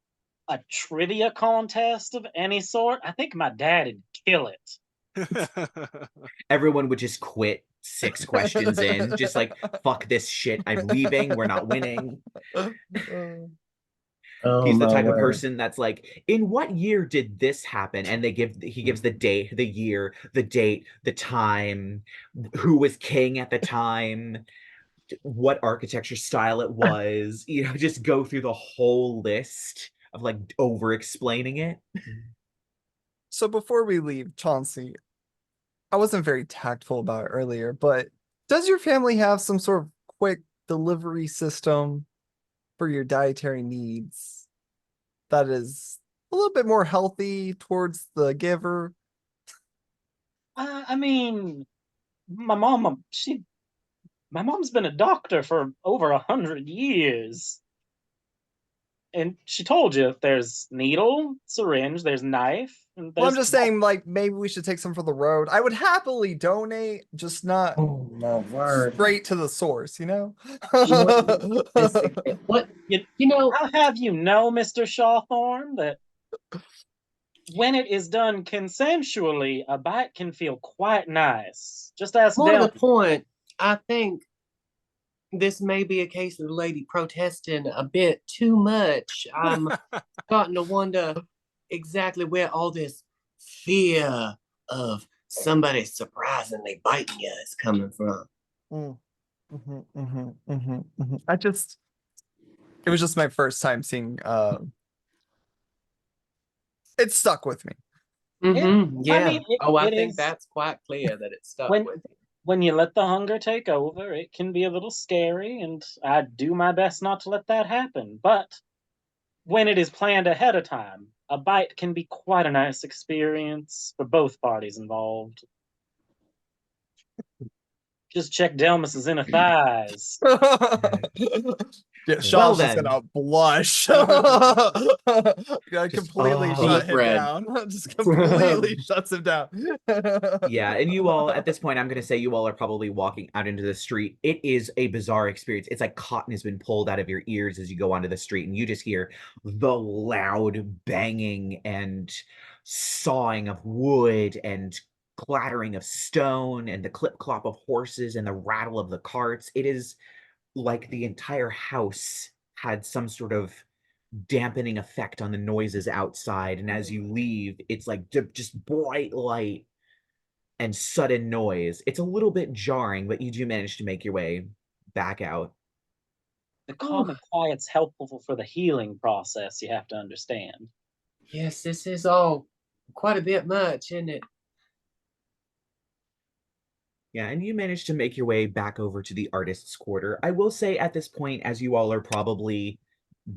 trivia contest of any sort, I think my dad'd kill it. Everyone would just quit 6 questions in, just like, fuck this shit. I'm leaving. We're not winning. Oh, He's the my type of word. person that's like, in what year did this happen? And he gives the date, the year, the date, the time, who was king at the time, what architecture style it was, just go through the whole list of over explaining it. So before we leave, Chauncey, I wasn't very tactful about it earlier, but does your family have some sort of quick delivery system for your dietary needs that is a little bit more healthy towards the giver? I mean, my mom's been a doctor for over 100 years. And she told you there's needle, syringe, there's knife. And Well, I'm there's just saying, maybe we should take some for the road. I would happily donate, just not Oh, my word. straight to the source, What? I'll have you know, Mr. Shawthorn, that when it is done consensually, a bite can feel quite nice. Just ask More to the Del. point, I think this may be a case of the lady protesting a bit too much. I'm starting to wonder exactly where all this fear of somebody surprisingly biting you is coming from. It was just my first time seeing, it stuck with me. Yeah. I mean, I it think is- that's quite clear that it stuck when- with you. When you let the hunger take over, it can be a little scary, and I do my best not to let that happen. But when it is planned ahead of time, a bite can be quite a nice experience for both parties involved. Just check Delmus's inner thighs. Yeah, Well Shaw's just then. gonna blush. Yeah, completely oh. shut Deep him red. down. Just completely shuts him down. Yeah, and you all, at this point, I'm going to say you all are probably walking out into the street. It is a bizarre experience. It's like cotton has been pulled out of your ears as you go onto the street, and you just hear the loud banging and sawing of wood and clattering of stone and the clip-clop of horses and the rattle of the carts. It is like the entire house had some sort of dampening effect on the noises outside, and as you leave, it's like just bright light and sudden noise. It's a little bit jarring, but you do manage to make your way back out. The calm and quiet's helpful for the healing process, you have to understand. Yes, this is all quite a bit much, isn't it? Yeah, and you manage to make your way back over to the artist's quarter. I will say at this point, as you all are probably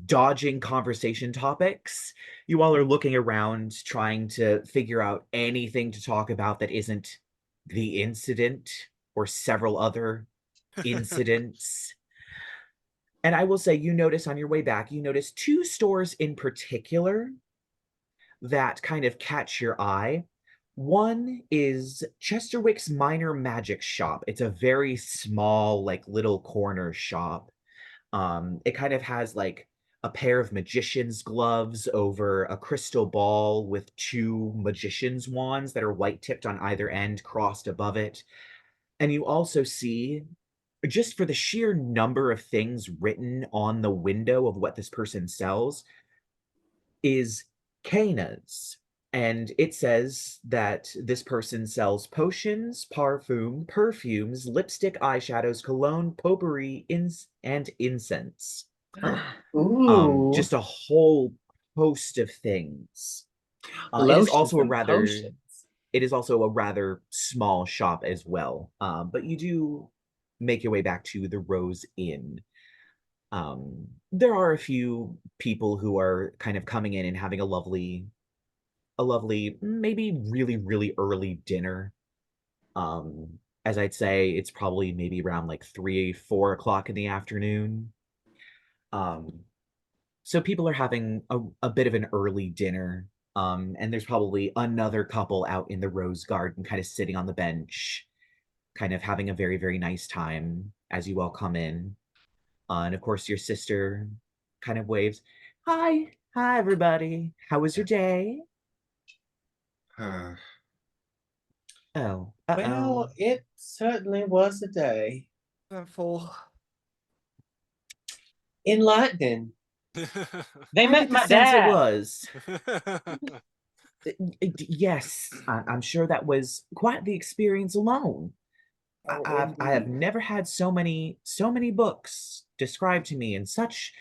dodging conversation topics, you all are looking around trying to figure out anything to talk about that isn't the incident or several other incidents. And I will say, you notice on your way back, you notice two stores in particular that kind of catch your eye. One is Chesterwick's Minor Magic Shop. It's a very small, like, little corner shop. It kind of has, like, a pair of magician's gloves over a crystal ball with two magician's wands that are white-tipped on either end, crossed above it. And you also see, just for the sheer number of things written on the window of what this person sells, is Kana's. And it says that this person sells potions, perfumes, lipstick, eyeshadows, cologne, potpourri, and incense. Ooh, Just a whole host of things. It is lotions also a and rather potions. it is also a rather small shop as well. But you do make your way back to the Rose Inn. There are a few people who are kind of coming in and having a lovely, maybe really, really early dinner. As I'd say, it's probably maybe around like 3, 4 o'clock in the afternoon. So people are having a bit of an early dinner. And there's probably another couple out in the rose garden, kind of sitting on the bench, kind of having a very, very nice time as you all come in. And of course, your sister kind of waves. Hi, everybody. How was your day? Oh, Well, it certainly was a day. Eventful. Enlightening. They I met get the my sense it dad. was. Yes, I'm sure that was quite the experience alone. Oh, I have indeed. never had so many books described to me in such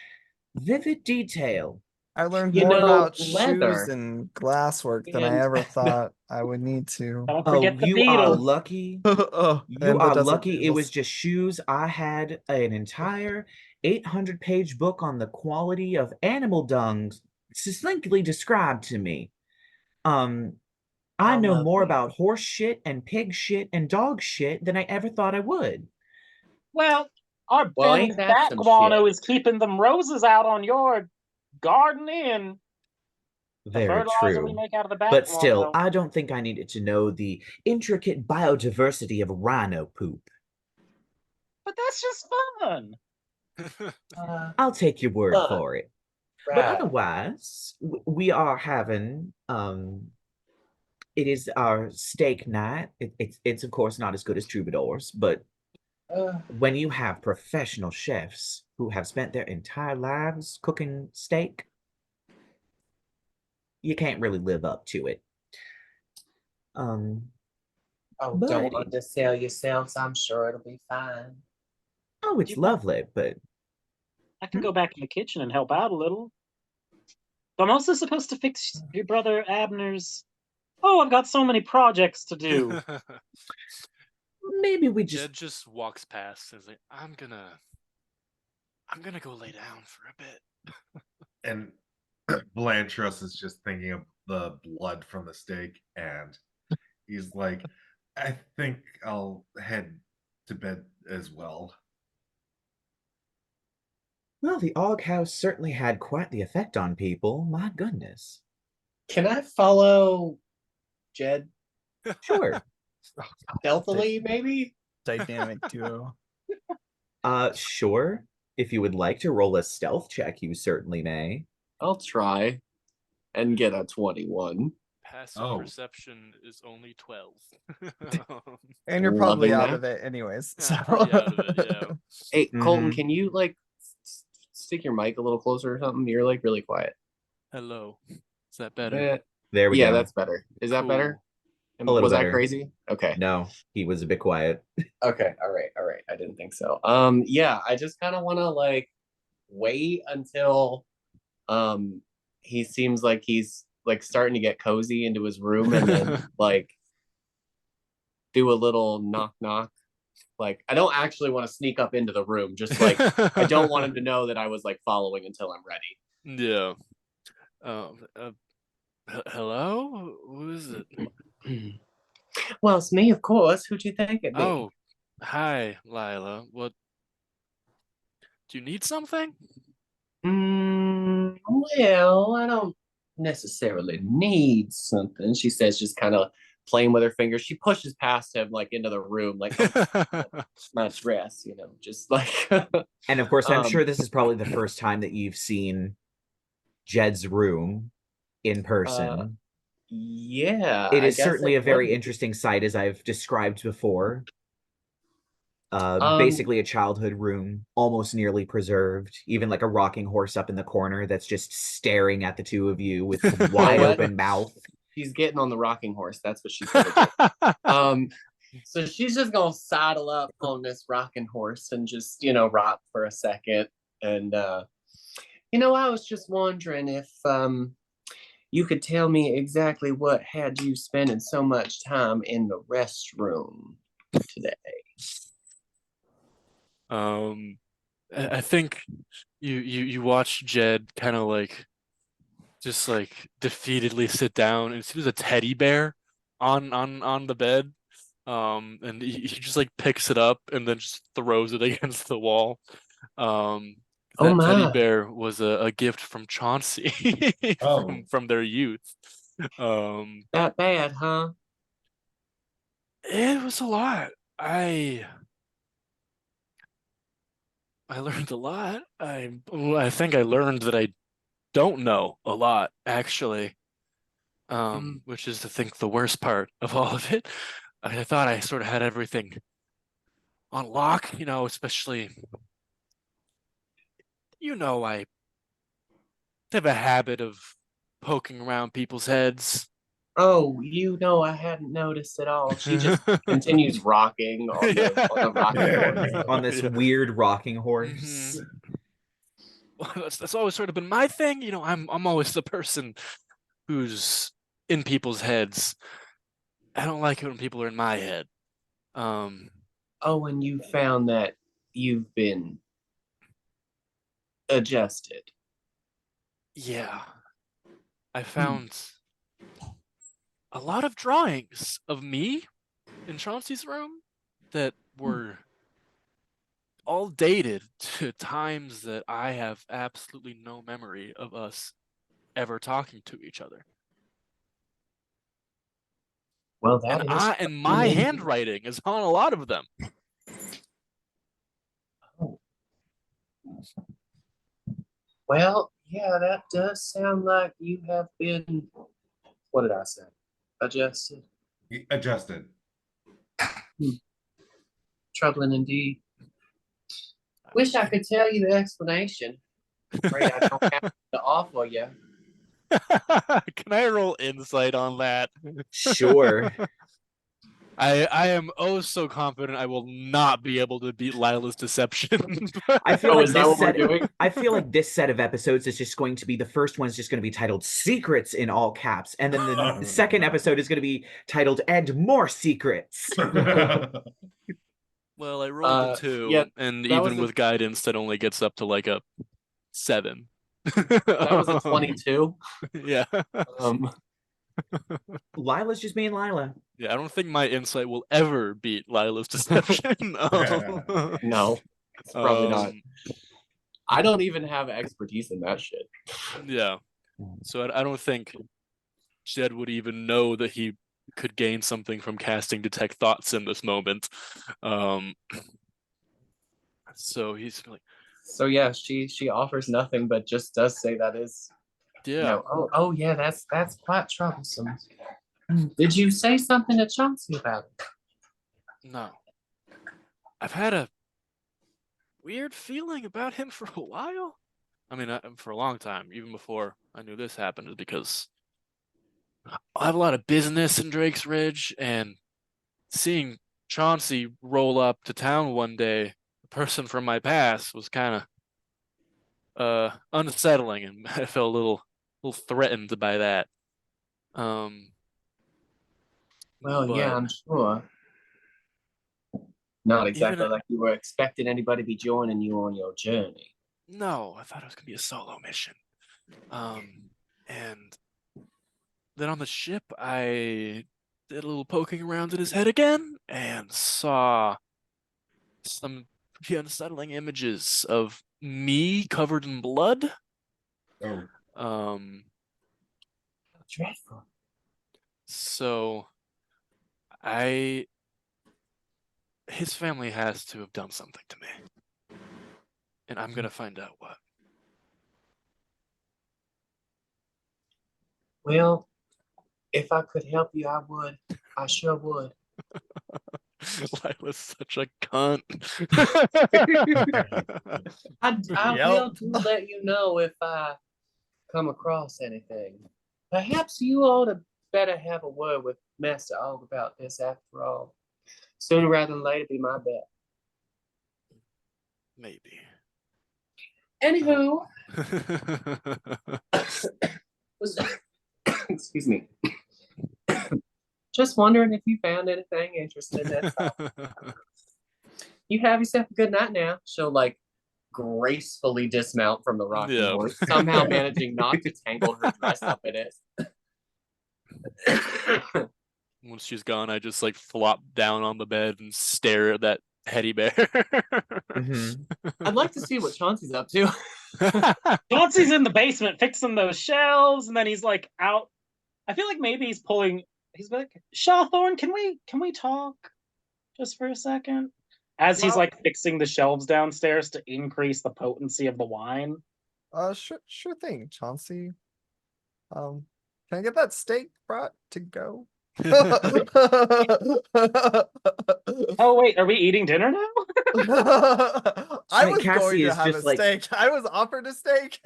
vivid detail. I learned You more know, about leather shoes and glasswork than I and ever thought I would need to. Don't Oh, forget the you are beetles. lucky. Oh, You and the are desert lucky it was beetles. just shoes. I had an entire 800-page book on the quality of animal dung succinctly described to me. I how know more lovely. about horse shit and pig shit and dog shit than I ever thought I would. Well, our Well, friend ain't that Bat some Guano shit? is keeping them roses out on your garden in. The Very fertilizer we true. make out of the bat But still, guano. I don't think I needed to know the intricate biodiversity of rhino poop. But that's just fun. I'll take your word Fun, for it. But right? otherwise, we are having it is our steak night. It's of course not as good as Troubadours, but Uh, when you have professional chefs who have spent their entire lives cooking steak, you can't really live up to it. oh, But don't undersell yourselves. I'm sure it'll be fine. oh, it's You want- lovely, but I can go back in the kitchen and help out a little. I'm also supposed to fix your brother Abner's. Oh, I've got so many projects to do. maybe we Jed just just walks past and is like, I'm gonna go lay down for a bit. And Velantrios is just thinking of the blood from the steak, and he's like, I think I'll head to bed as well. well, the Og House certainly had quite the effect on people. My goodness. Can I follow Jed Sure. stealthily, maybe? Dynamic duo. Sure. If you would like to roll a stealth check, you certainly may. I'll try and get a 21. passive Oh. perception is only 12. And you're probably Loving out that. of it anyways. Yeah, So. I'm pretty out of it, yeah. Hey, Colton, Mhm. can you like stick your mic a little closer or something? You're like really quiet. Hello. Is that better? There we Yeah, go. that's better. Is that better? A little Was better. that crazy? Okay. No, he was a bit quiet. Okay. All right. I didn't think so. Yeah, I just kind of want to like wait until he seems like he's like starting to get cozy into his room and then like do a little knock knock. Like I don't actually want to sneak up into the room, just like I don't want him to know that I was like following until I'm ready. Yeah. Hello? Who is it? Well, it's me, of course. Who'd you think it'd be? Oh, hi, Lyla. What? Do you need something? Well, I don't necessarily need something. She says, just kind of playing with her fingers. She pushes past him, like into the room, like my dress, you know, just like. And of course, I'm Um, sure this is probably the first time that you've seen Jed's room in person. Yeah, It I is guess certainly it a very would. interesting sight, as I've described before. Um, Basically a childhood room, almost nearly preserved. Even like a rocking horse up in the corner that's just staring at the two of you with wide what? open mouth. She's getting on the rocking horse. That's what she's gonna do. So she's just gonna saddle up on this rocking horse and just, you know, rock for a second. And you know, I was just wondering if you could tell me exactly what had you spending so much time in the restroom today. I think you watch Jed kind of like just like defeatedly sit down, and see there's a teddy bear on the bed. And he just like picks it up and then just throws it against the wall. Oh That teddy my. bear was a gift from Chauncey Oh. from their youth. That bad, huh? It was a lot. I learned a lot. I think I learned that I don't know a lot, actually. Which is, I think, the worst part of all of it. I thought I sort of had everything on lock, you know, especially, I have a habit of poking around people's heads. Oh, you know, I hadn't noticed at all. She just continues rocking on the rocking horse. On this Yeah. weird rocking horse. Well, that's always sort of been my thing. You know, I'm always the person who's in people's heads. I don't like it when people are in my head. Oh, and you found that you've been adjusted. Yeah. I found a lot of drawings of me in Chauncey's room that were all dated to times that I have absolutely no memory of us ever talking to each other. Well, that is. And my handwriting is on a lot of them. Oh. Well, yeah, that does sound like you have been. What did I say? Adjusted. Adjusted. Troubling indeed. Wish I could tell you the explanation. Afraid I don't have to offer you. Can I roll insight on that? Sure. I am oh so confident I will not be able to beat Lila's deception. I feel Oh, like is that this what we're set. doing? I feel like this set of episodes is just going to be, the first one's just going to be titled "Secrets" in all caps, and then the second episode is going to be titled "And More Secrets." Well, I rolled a 2, yeah, and that was even a- with guidance, that only gets up to like a 7. That was a 22. Yeah. Lila's just being Lyla. Yeah, I don't think my insight will ever beat Lila's deception. No, it's probably not. Um, I don't even have expertise in that shit. Yeah. So I don't think Jed would even know that he could gain something from casting Detect Thoughts in this moment. So he's like, So yeah, she offers nothing, but just does say that is Yeah. Oh yeah, that's quite troublesome. Did you say something to Chauncey about it? No. I've had a weird feeling about him for a while. I mean, for a long time, even before I knew this happened, is because I have a lot of business in Drake's Ridge, and seeing Chauncey roll up to town one day, a person from my past, was kind of unsettling, and I felt a little threatened by that. Well, yeah, But I'm sure. Not exactly even like you were expecting anybody to be joining you on your journey. no, I thought it was gonna be a solo mission. And then on the ship, I did a little poking around in his head again and saw some pretty unsettling images of me covered in blood. Oh, Um, dreadful. so his family has to have done something to me, and I'm gonna find out what. Well, if I could help you, I would. I sure would. Lyla's such a cunt. I Yep. will do let you know if I come across anything. Perhaps you ought to better have a word with Master Og about this after all. Sooner rather than later be my bet. Maybe. Anywho, excuse me. Just wondering if you found anything interesting. That's all. You have yourself a good night now. She'll like gracefully dismount from the rocking Yeah. horse, somehow managing not to tangle her dress up in it. Once she's gone, I just like flop down on the bed and stare at that teddy bear. I'd like to see what Chauncey's up to. Chauncey's in the basement fixing those shelves, and then he's like out. I feel like maybe he's pulling. He's like, Shawthorn, can we talk just for a second? As he's Well- like fixing the shelves downstairs to increase the potency of the wine. Sure thing, Chauncey. Can I get that steak brought to go? Oh wait, are we eating dinner now? I mean, was Cassie going to is have a just like- steak. I was offered a steak.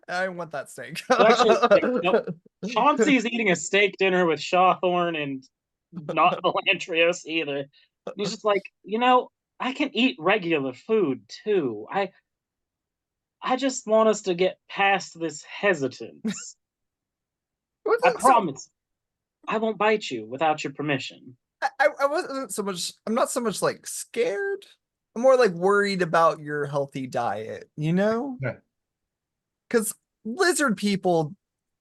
I want that steak. Well, actually, no. Chauncey's eating a steak dinner with Shawthorn and not Velantrios either. He's just like, I can eat regular food too. I just want us to get past this hesitance. I promise. I won't bite you without your permission. I wasn't so much. I'm not so much like scared. I'm more like worried about your healthy diet. Yeah. Because lizard people,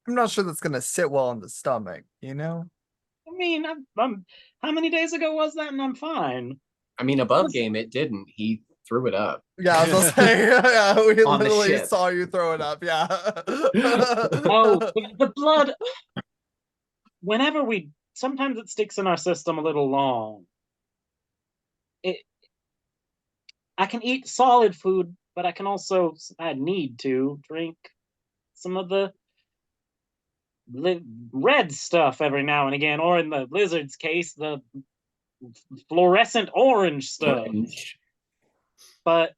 I'm not sure that's gonna sit well in the stomach. I mean, I'm how many days ago was that? And I'm fine. I mean, above game, it didn't. He threw it up. Yeah, I was gonna say. Yeah, we On the literally ship. saw you throw it up. Yeah. Oh, the blood. Whenever sometimes it sticks in our system a little long. I can eat solid food, but I can also, I need to drink some of the red stuff every now and again, or in the lizard's case, the fluorescent orange stuff. But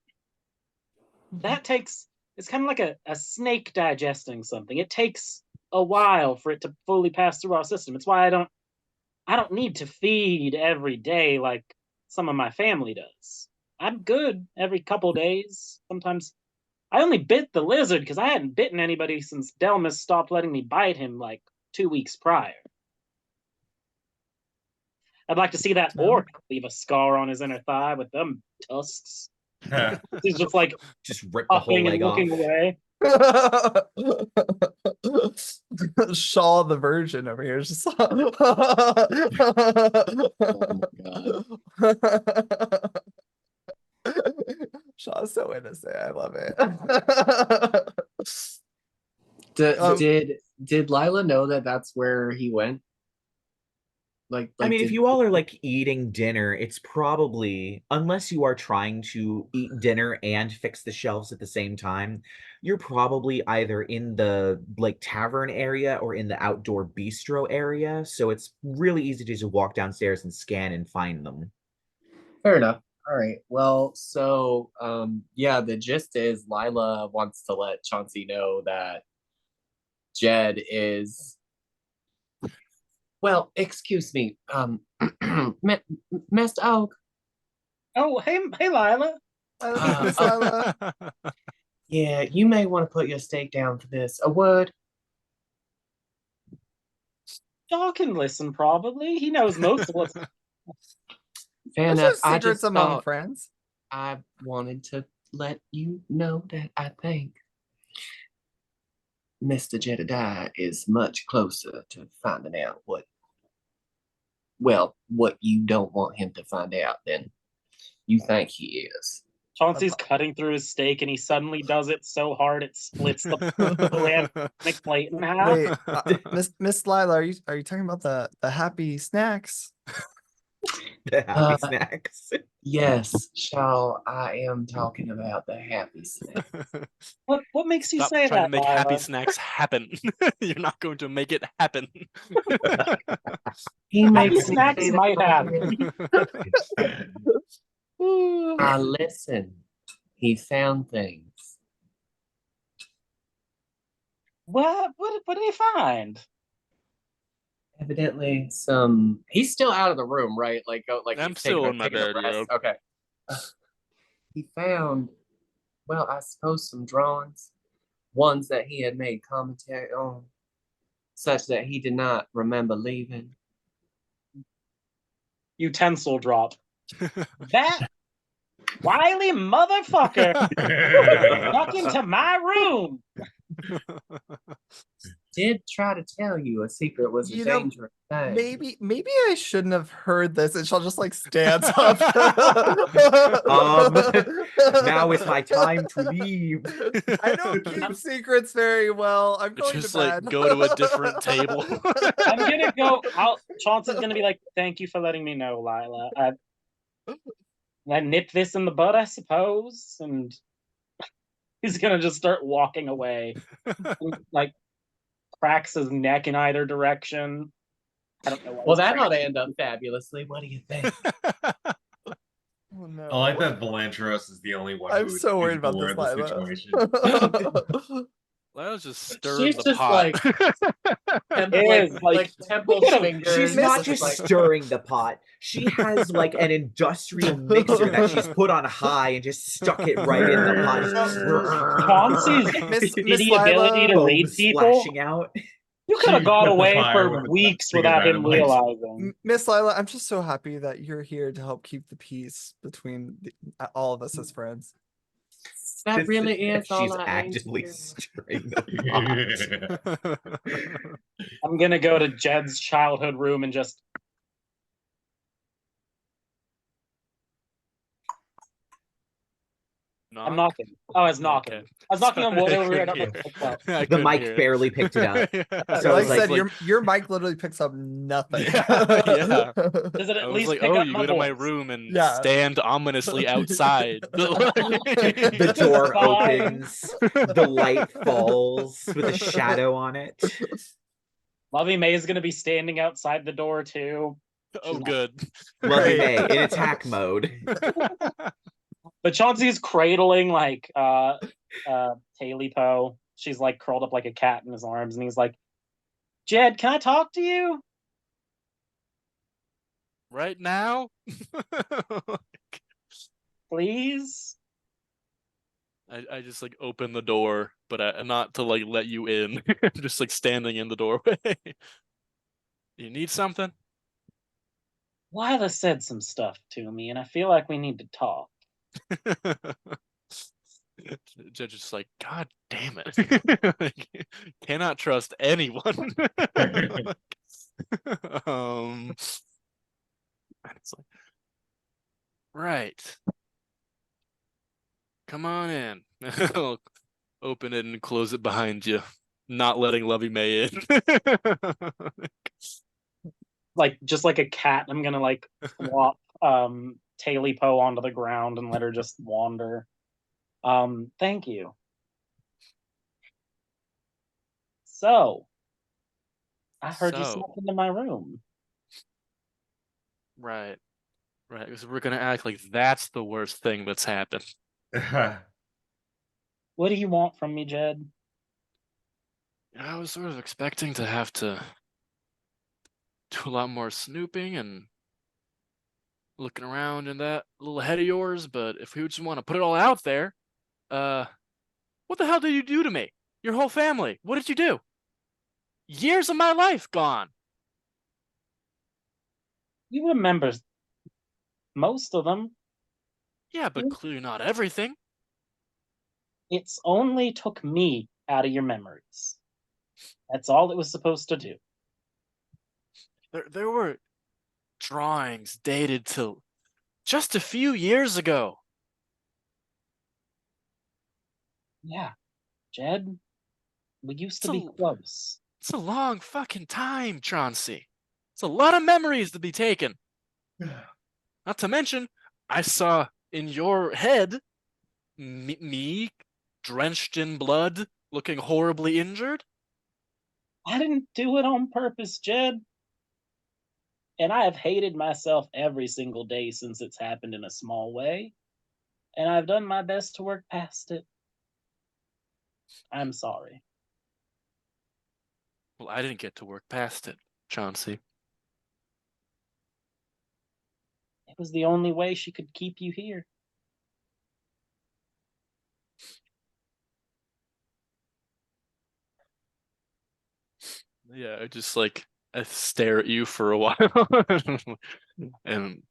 that takes, it's kind of like a snake digesting something. It takes a while for it to fully pass through our system. It's why I don't need to feed every day like some of my family does. I'm good every couple days. Sometimes I only bit the lizard because I hadn't bitten anybody since Delmas stopped letting me bite him like 2 weeks prior. I'd like to see that orc leave a scar on his inner thigh with them tusks. He's just like Just rip the whole puffing and leg off. looking away. Shaw the Virgin over here is just. Shaw's so innocent. I love it. Did Lyla know that that's where he went? I mean, if did- you all are like eating dinner, it's probably, unless you are trying to eat dinner and fix the shelves at the same time, you're probably either in the like tavern area or in the outdoor bistro area. So it's really easy to just walk downstairs and scan and find them. Fair enough. All right. Well, so yeah, the gist is Lyla wants to let Chauncey know that Jed is, well, excuse me, Mr. Oak. Oh, hey, Lyla. Miss Lyla. Yeah, you may want to put your stake down for this. A word. Y'all can listen, probably. He knows most of what's. Fair Those are enough. I secrets just among thought friends. I wanted to let you know that I think Mr. Jedidiah is much closer to finding out what you don't want him to find out than you think he is. Chauncey's cutting through his steak, and he suddenly does it so hard it splits the plate in half. Wait, Miss Lila, are you talking about the happy snacks? The happy snacks. Yes, Shaw, I am talking about the happy snack. What makes you Stop say trying that, to make happy Lyla? snacks happen. You're not going to make it happen. He Happy makes me snacks say that might already. happen. Listen. He found things. What did he find? Evidently, he's still out of the room, right? Like, I'm he's still taking in my taking a bed, rest. yeah. Okay. He found, well, I suppose some drawings, ones that he had made commentary on, such that he did not remember leaving. Utensil drop. That wily motherfucker snuck into my room. Did try to tell you a secret was a You know, dangerous thing. Maybe I shouldn't have heard this, and she'll just like stands up. Now is my time to leave. I don't keep secrets very well. I'm going Just to bed. like go to a different table. I'm gonna go out. Chauncey's gonna be like, "Thank you for letting me know, Lyla. I nip this in the bud, I suppose." And he's gonna just start walking away. Like cracks his neck in either direction. I don't know. Well, that ought to end up fabulously. What do you think? Oh no. I like that Velantrios is the only one I'm who so worried is about aware this, of the Lila. situation. Lyla's just stirring She's the just pot. like temple could've- fingers. She's not just just stirring the pot. She has like an industrial mixer that she's put on high and just stuck it right in the pot. Chauncey's Miss shitty ability to Lila, read Foam people. splashing out. You could have She got lit the away fire for with a weeks stick of without him dynamite. realizing. Miss Lila, I'm just so happy that you're here to help keep the peace between all of us as friends. That really is all She's I aim actively to do. stirring the pot. I'm gonna go to Jed's childhood room and just. I'm Knock? knocking. Oh, I was knocking. Okay. I was knocking on Sorry, wood I over here. I couldn't don't know. hear. Well, I The couldn't mic hear it. barely picked it up. Yeah. So Like I I said, was your mic literally picks up nothing. Yeah. does it I at was least like, pick oh, up you my go to my voice? room and Yeah. stand ominously outside. The door Fine. opens, the light falls with a shadow on it. Lovey May is gonna be standing outside the door too. Oh, good. Lovey Great. May in attack mode. But Chauncey's cradling like Taily Poe. She's like curled up like a cat in his arms, and he's like, "Jed, can I talk to you?" Right now? Please. I just like open the door, but not to like let you in. Just like standing in the doorway. You need something? Lyla said some stuff to me, and I feel like we need to talk. Judge is like, God damn it. Like, cannot trust anyone. And it's like, right. Come on in. I'll open it and close it behind you, not letting Lovey May in. like just like a cat, I'm gonna like flop Taily Poe onto the ground and let her just wander. Thank you. So I heard you So, snuck into my room. right. Right, because we're gonna act like that's the worst thing that's happened. What do you want from me, Jed? I was sort of expecting to have to do a lot more snooping and looking around in that little head of yours, but if we just want to put it all out there, uh, what the hell did you do to me? Your whole family. What did you do? Years of my life gone. You remember most of them. Yeah, but clearly not everything. It's only took me out of your memories. That's all it was supposed to do. There were drawings dated to just a few years ago. Yeah, Jed, we used to be It's close. It's a long fucking time, Chauncey. It's a lot of memories to be taken. Not to mention, I saw in your head me drenched in blood, looking horribly injured. I didn't do it on purpose, Jed. And I have hated myself every single day since it's happened in a small way. And I've done my best to work past it. I'm sorry. Well, I didn't get to work past it, Chauncey. It was the only way she could keep you here. Yeah, I stare at you for a while. And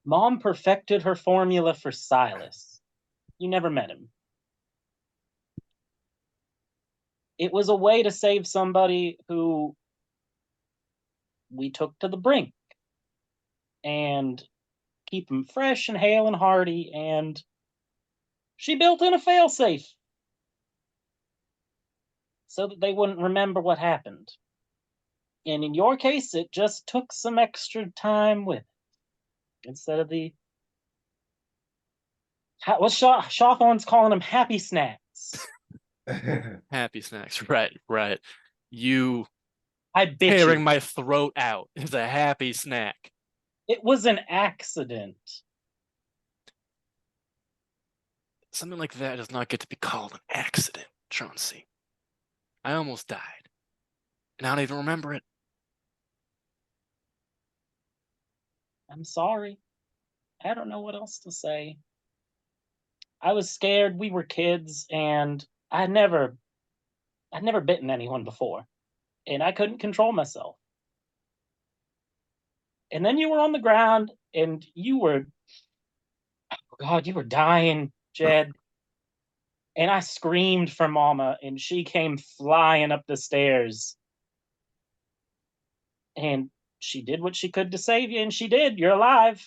Mom perfected her formula for Silas. You never met him. It was a way to save somebody who we took to the brink and keep him fresh and hale and hearty, and she built in a failsafe so that they wouldn't remember what happened. And in your case, it just took some extra time with it instead of the what Shawthorn's calling them happy snacks. happy snacks. Right, right. You I bet tearing you my throat out is a happy snack. it was an accident. Something like that does not get to be called an accident, Chauncey. I almost died. And I don't even remember it. I'm sorry. I don't know what else to say. I was scared. We were kids, and I'd never bitten anyone before, and I couldn't control myself. And then you were on the ground, and you were, oh God, you were dying, Jed. And I screamed for Mama, and she came flying up the stairs. And she did what she could to save you, and she did. You're alive.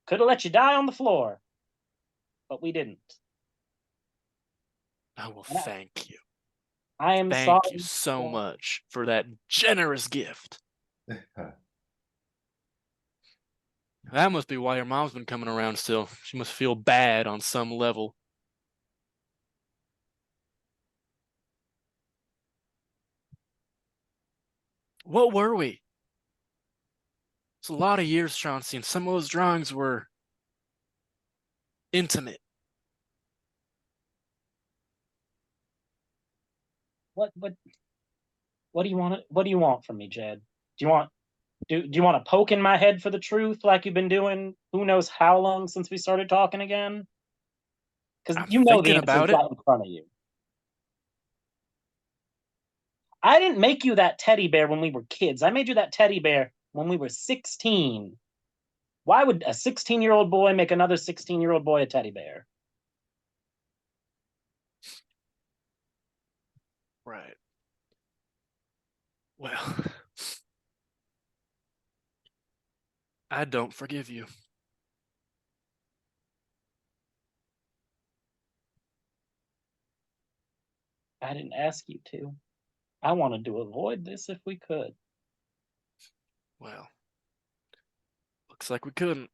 Could have let you die on the floor, but we didn't. I will thank you. I am Thank sorry. you so much for that generous gift. That must be why your mom's been coming around still. She must feel bad on some level. What were we? It's a lot of years, Chauncey, and some of those drawings were intimate. What do you want? What do you want from me, Jed? Do you want do you want to poke in my head for the truth like you've been doing? Who knows how long since we started talking again? Because I'm you know the thinking answer's about it. right in front of you. I didn't make you that teddy bear when we were kids. I made you that teddy bear when we were 16. Why would a 16-year-old boy make another 16-year-old boy a teddy bear? Right. Well, I don't forgive you. I didn't ask you to. I wanted to avoid this if we could. Well, looks like we couldn't.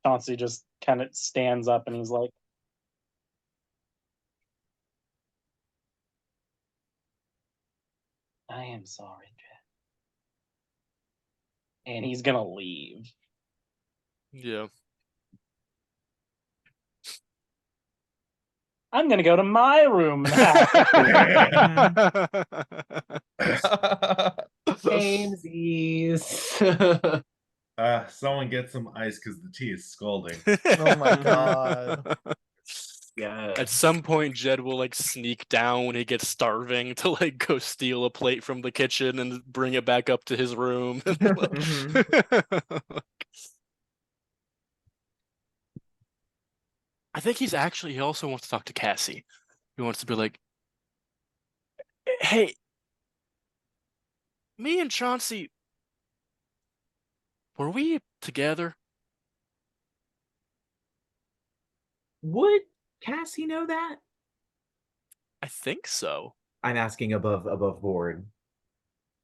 Chauncey just kind of stands up and he's like, I am sorry, Jet. And he's gonna leave. Yeah. I'm gonna go to my room now. Samesies. Someone get some ice because the tea is scalding. Oh my god. Yeah. At some point, Jed will like sneak down when he gets starving to like go steal a plate from the kitchen and bring it back up to his room. I think he also wants to talk to Cassie. He wants to be like, hey, me and Chauncey, were we together? Would Cassie know that? I think so. I'm asking above board.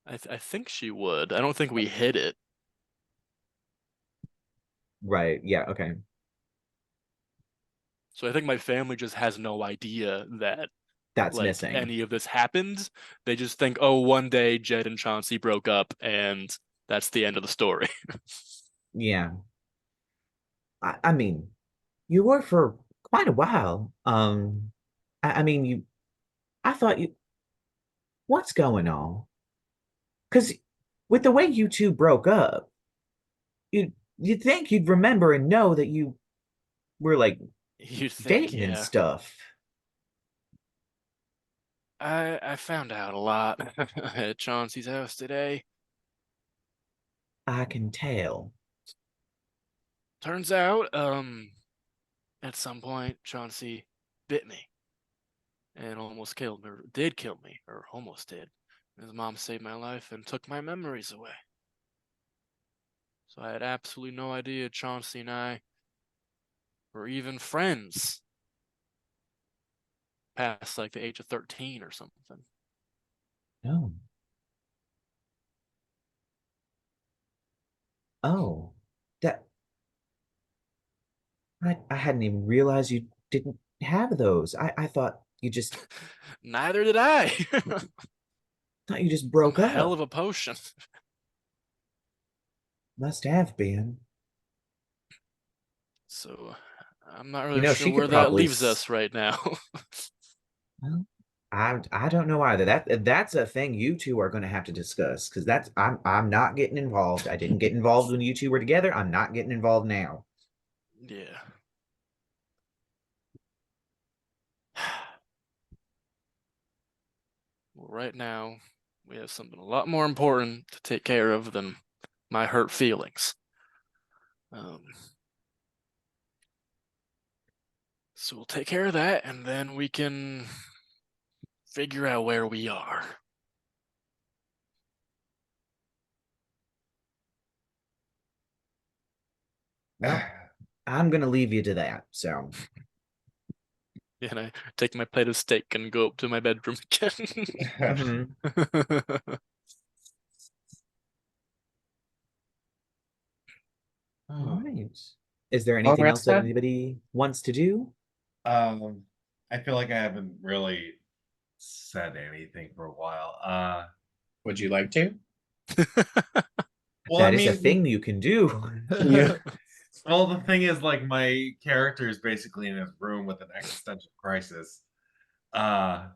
I think she would. I don't think we hid it. Right. Yeah. Okay. So I think my family just has no idea that That's like missing. any of this happened. They just think, oh, one day Jed and Chauncey broke up and that's the end of the story. Yeah. I mean, you were for quite a while. I mean, I thought you. What's going on? Because with the way you two broke up, you'd think you'd remember and know that you were like You'd think, dating and yeah. stuff. I found out a lot at Chauncey's house today. I can tell. Turns out, at some point, Chauncey bit me and almost killed me, or did kill me, or almost did. His mom saved my life and took my memories away. So I had absolutely no idea Chauncey and I were even friends past like the age of 13 or something. Oh. Oh. That I hadn't even realized you didn't have those. I thought you just Neither did I. thought you just broke Some up. hell of a potion. Must have been. So I'm not really know, sure she could where that probably leaves us right now. Well, I don't know either. That's a thing you two are going to have to discuss because I'm not getting involved. I didn't get involved when you two were together. I'm not getting involved now. Yeah. Well, right now, we have something a lot more important to take care of than my hurt feelings. So we'll take care of that, and then we can figure out where we are. Well, I'm going to leave you to that. So, And I take my plate of steak and go up to my bedroom again. mhm. All right. Is there anything else that rest anybody wants to do? I feel like I haven't really said anything for a while. Would you like to? Well, That I is a mean, thing you can do. Yeah. well, the thing is, like, my character is basically in his room with an existential crisis. Have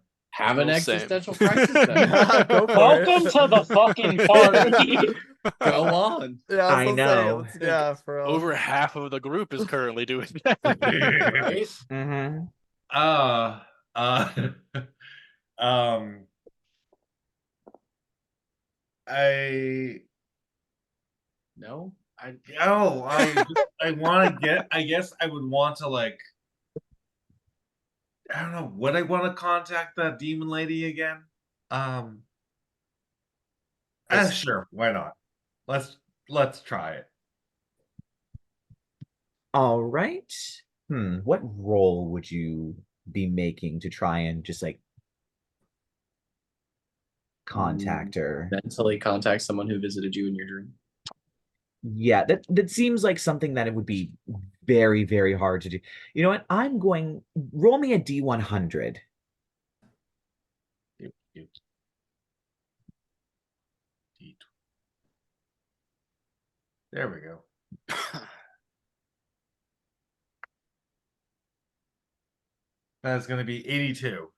an Oh, same. existential crisis then. Go for Welcome it. to the fucking party. Go on. Yeah, I know. Yeah, for real. Over half of the group is currently doing that. Right? Mm-hmm. uh, um, I No? I want to get. I guess I would want to, like, I don't know. Would I want to contact that demon lady again? Sure. Why not? Let's try it. All right. What role would you be making to try and just like contact her? Mentally contact someone who visited you in your dream. Yeah, that seems like something that it would be very, very hard to do. You know what? I'm going roll me a D100. There we go. That's going to be 82.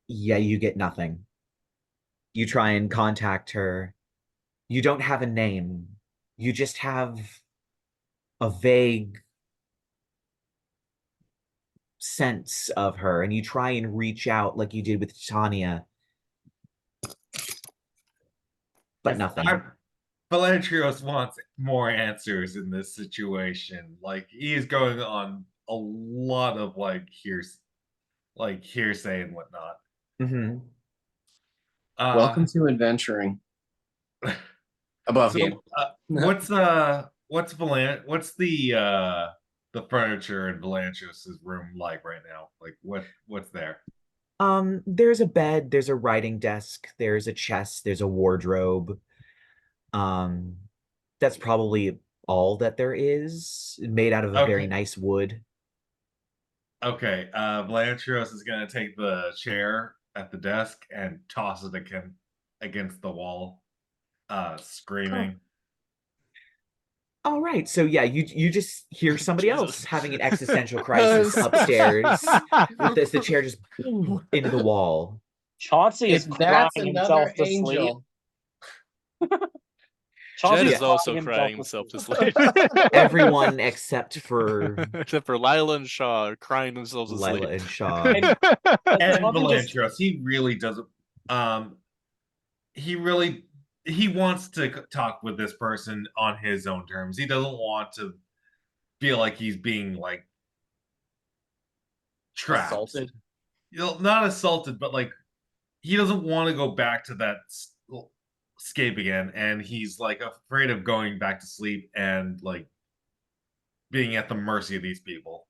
Yeah, you get nothing. You try and contact her. You don't have a name. You just have a vague sense of her, and you try and reach out like you did with Tanya, but nothing. Velantrios wants more answers in this situation. Like, he is going on a lot of hearsay and whatnot. Mm-hmm. Welcome to adventuring. Above you. What's the furniture in Velantrios' room like right now? Like, what's there? There's a bed, there's a writing desk, there's a chest, there's a wardrobe. That's probably all that there is, made out of a very Okay. nice wood. Okay, Velantrios is gonna take the chair at the desk and toss it against the wall, screaming. All right, so yeah, you just hear somebody Jesus. else having an existential crisis upstairs with the chair just into the wall. Chauncey is If crying that's another himself to sleep. angel. Jed Chauncey's is also himself crying to himself to sleep. sleep. Everyone except for Except for Lyla and Shaw are crying themselves to Lyla sleep. and Shaw. And Chauncey just- Velantrios, he really doesn't. He wants to talk with this person on his own terms. He doesn't want to feel like he's being like trapped. Assaulted. You know, not assaulted, but like he doesn't want to go back to that escape again, and he's like afraid of going back to sleep and like being at the mercy of these people.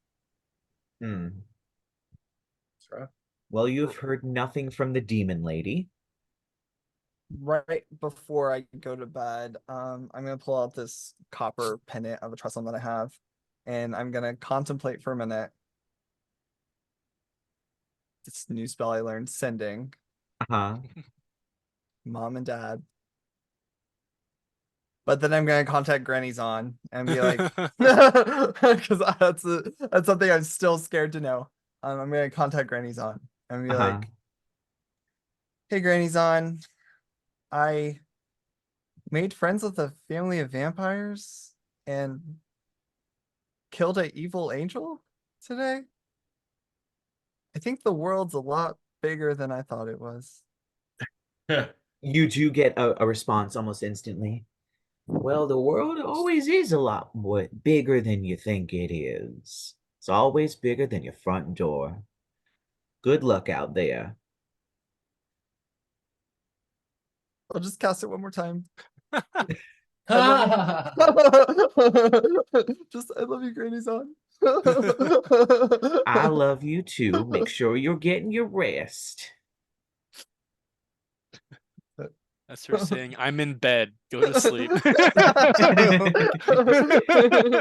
Hmm. That's right. Well, you've heard nothing from the demon lady. Right before I go to bed, I'm gonna pull out this copper pendant of a trestle that I have, and I'm gonna contemplate for a minute this new spell I learned, sending Uh-huh. mom and dad. But then I'm gonna contact Granny's on and be like, because that's something I'm still scared to know. I'm gonna contact Granny's on and be Uh-huh. like, "Hey, Granny's on. I made friends with a family of vampires and killed an evil angel today. I think the world's a lot bigger than I thought it was." You do get a response almost instantly. Well, the world always is a lot more bigger than you think it is. It's always bigger than your front door. Good luck out there. I'll just cast it one more time. Ah! Just, I love you, Granny's on. I love you too. Make sure you're getting your rest. That's her saying, I'm in bed. Go to sleep.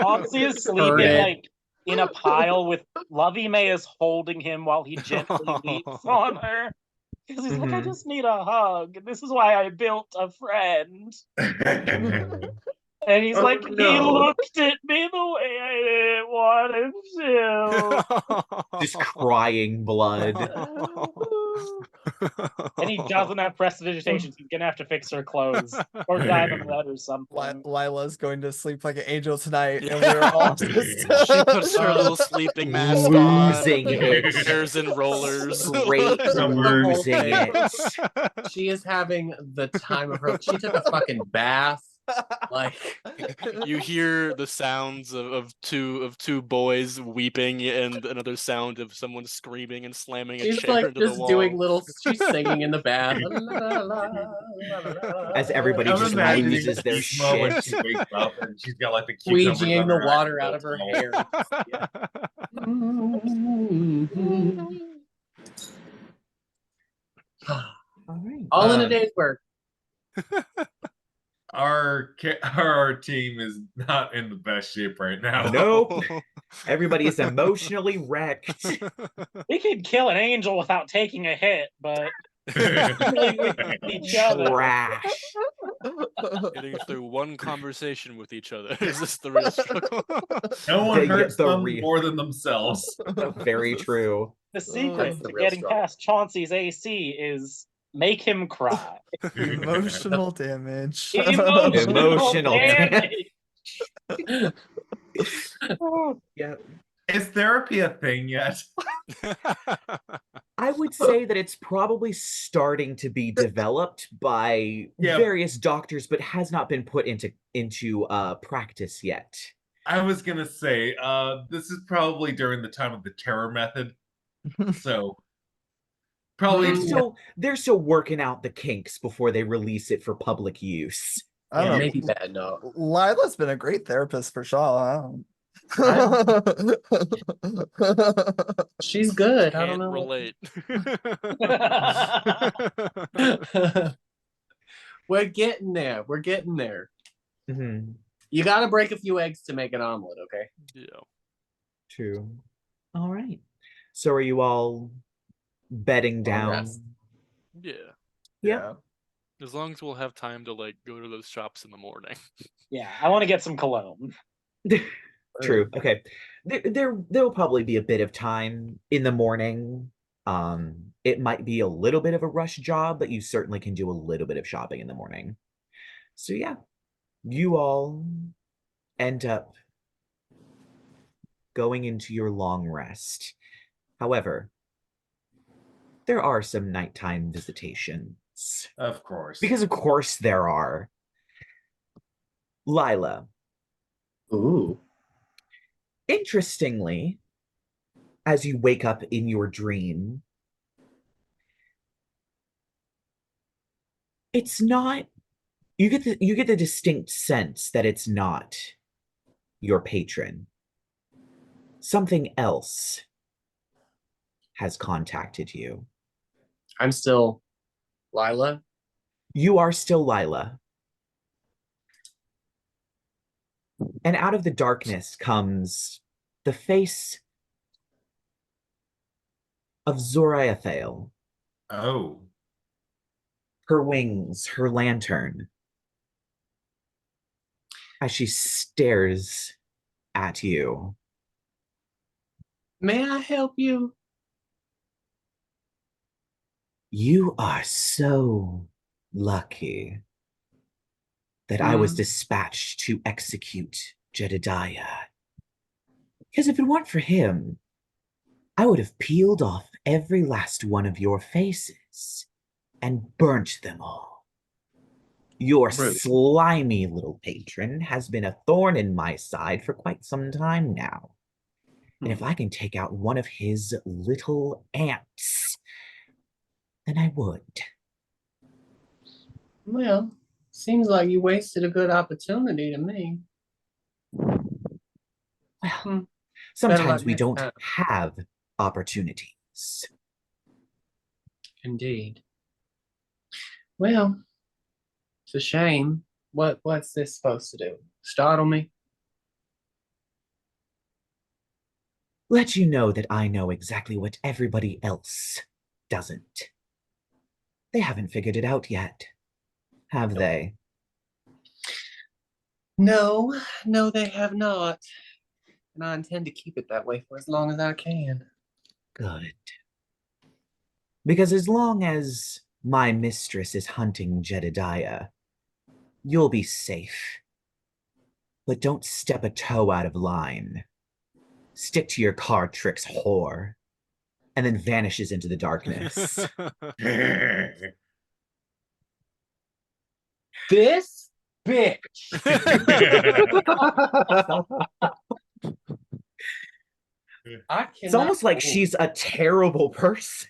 Chauncey is sleeping like in a pile with Lovey May is holding him while he gently weeps on her. Because he's like, I Mhm. just need a hug. This is why I built a friend. And he's Oh, like, he no. looked at me the way I didn't want him to. Just crying blood. And he doesn't have prestidigitation, so he's gonna have to fix her clothes or dye them red or something. Lila's going to sleep like an angel tonight, and we're all just She puts her little sleeping mask on, Losing it. hairs and rollers. Straight losing it. She is having the time of her. She took a fucking bath. Like You hear the sounds of two boys weeping and another sound of someone screaming and slamming a she's chair like into the just wall. doing little. She's singing in the bath. As everybody I'm just imagining loses their this moment shit. she wakes up and she's got like the cucumbers Squeegeeing on the her water actual out of her towel. hair. All in a day's work. Our team is not in the best shape right now. Nope. Everybody is emotionally wrecked. We could kill an angel without taking a hit, but dealing with each other. Trash. Getting through one conversation with each other. Is this the real struggle? No one The- hurts the them real- more than themselves. Very true. The secret That's the to real getting struggle. past Chauncey's AC is make him cry. Emotional damage. Emotional damage. Yeah. Is therapy a thing yet? I would say that it's probably starting to be developed by Yeah. various doctors, but has not been put into practice yet. I was gonna say, this is probably during the time of the terror method. So probably They're still working out the kinks before they release it for public use. I Yeah, don't know. maybe bad no. Lila's been a great therapist for Shaw. She's good. I don't Can't know. relate. We're getting there. We're getting there. Mhm. You gotta break a few eggs to make an omelet, okay? Yeah. True. All right. So are you all bedding down? rest. Yeah. Yeah. As long as we'll have time to like go to those shops in the morning. Yeah, I want to get some cologne. True. Okay. There'll probably be a bit of time in the morning. It might be a little bit of a rush job, but you certainly can do a little bit of shopping in the morning. So yeah, you all end up going into your long rest. However, there are some nighttime visitations. of course. Because of course there are. Lyla, Ooh. interestingly, as you wake up in your dream, it's not you get the distinct sense that it's not your patron. Something else has contacted you. I'm still Lyla. You are still Lyla. And out of the darkness comes the face of Zoriathale. Oh. Her wings, her lantern, as she stares at you. May I help you? You are so lucky that I was dispatched to execute Jedidiah. Because if it weren't for him, I would have peeled off every last one of your faces and burnt them all. Your Really? slimy little patron has been a thorn in my side for quite some time now. And if I can take out one of his little ants, then I would. Well, seems like you wasted a good opportunity to me. Well, sometimes luck we next don't time. have opportunities. Indeed. Well, it's a shame. What's this supposed to do? Startle me? Let you know that I know exactly what everybody else doesn't. They haven't figured it out yet, have they? No, they have not. And I intend to keep it that way for as long as I can. Good. Because as long as my mistress is hunting Jedidiah, you'll be safe. But don't step a toe out of line. Stick to your card tricks, whore. And then vanishes into the darkness. This bitch. I cannot. It's almost like she's a terrible person.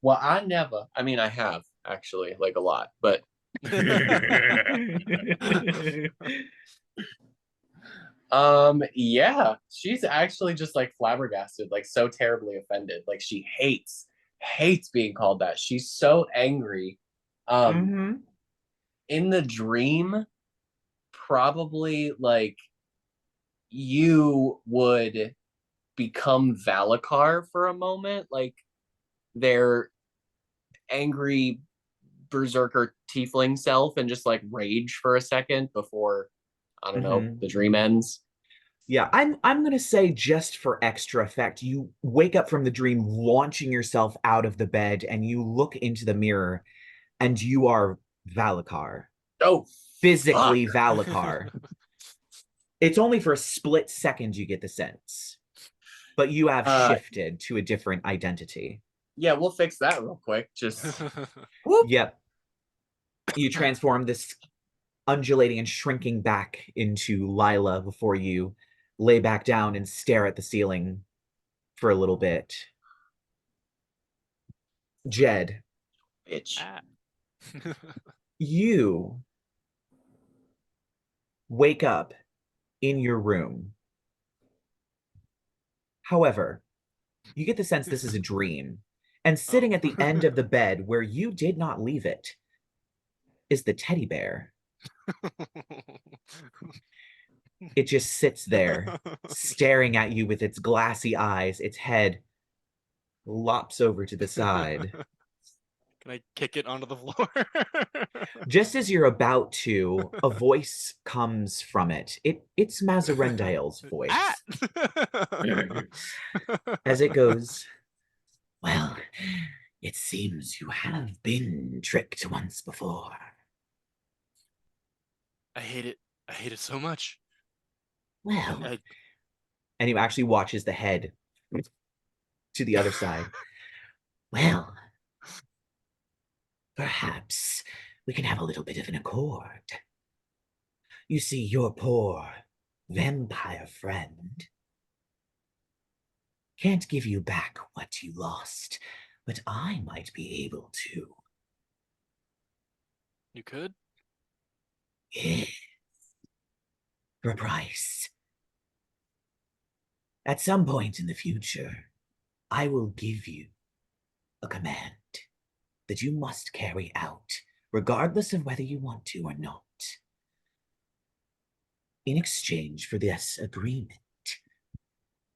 Well, I never. I mean, I have actually, like a lot, but yeah, she's actually just like flabbergasted, like so terribly offended. Like she hates hates being called that. She's so angry. Mhm. In the dream, probably like you would become Valakar for a moment, like their angry berserker tiefling self, and just like rage for a second before, I don't know, Mhm. the dream ends. Yeah, I'm gonna say, just for extra effect, you wake up from the dream launching yourself out of the bed, and you look into the mirror, and you are Valakar. Oh, Physically Valakar. It's only for a split second you get the sense, but you have shifted to a different identity. yeah, we'll fix that real quick. Just Whoop. Yep. You transform this undulating and shrinking back into Lyla before you lay back down and stare at the ceiling for a little bit. Jed, bitch. Ah. you wake up in your room. However, you get the sense this is a dream. And sitting at the end of the bed where you did not leave it is the teddy bear. It just sits there, staring at you with its glassy eyes, its head lops over to the side. Can I kick it onto the floor? Just as you're about to, a voice comes from it. It's Mazarendael's voice. Ah! As it goes, "Well, it seems you have been tricked once before." I hate it. I hate it so much. Well, I- and he actually watches the head to the other side. Well, perhaps we can have a little bit of an accord. You see, your poor vampire friend can't give you back what you lost, but I might be able to. You could? Yes. For a price. At some point in the future, I will give you a command that you must carry out, regardless of whether you want to or not. In exchange for this agreement,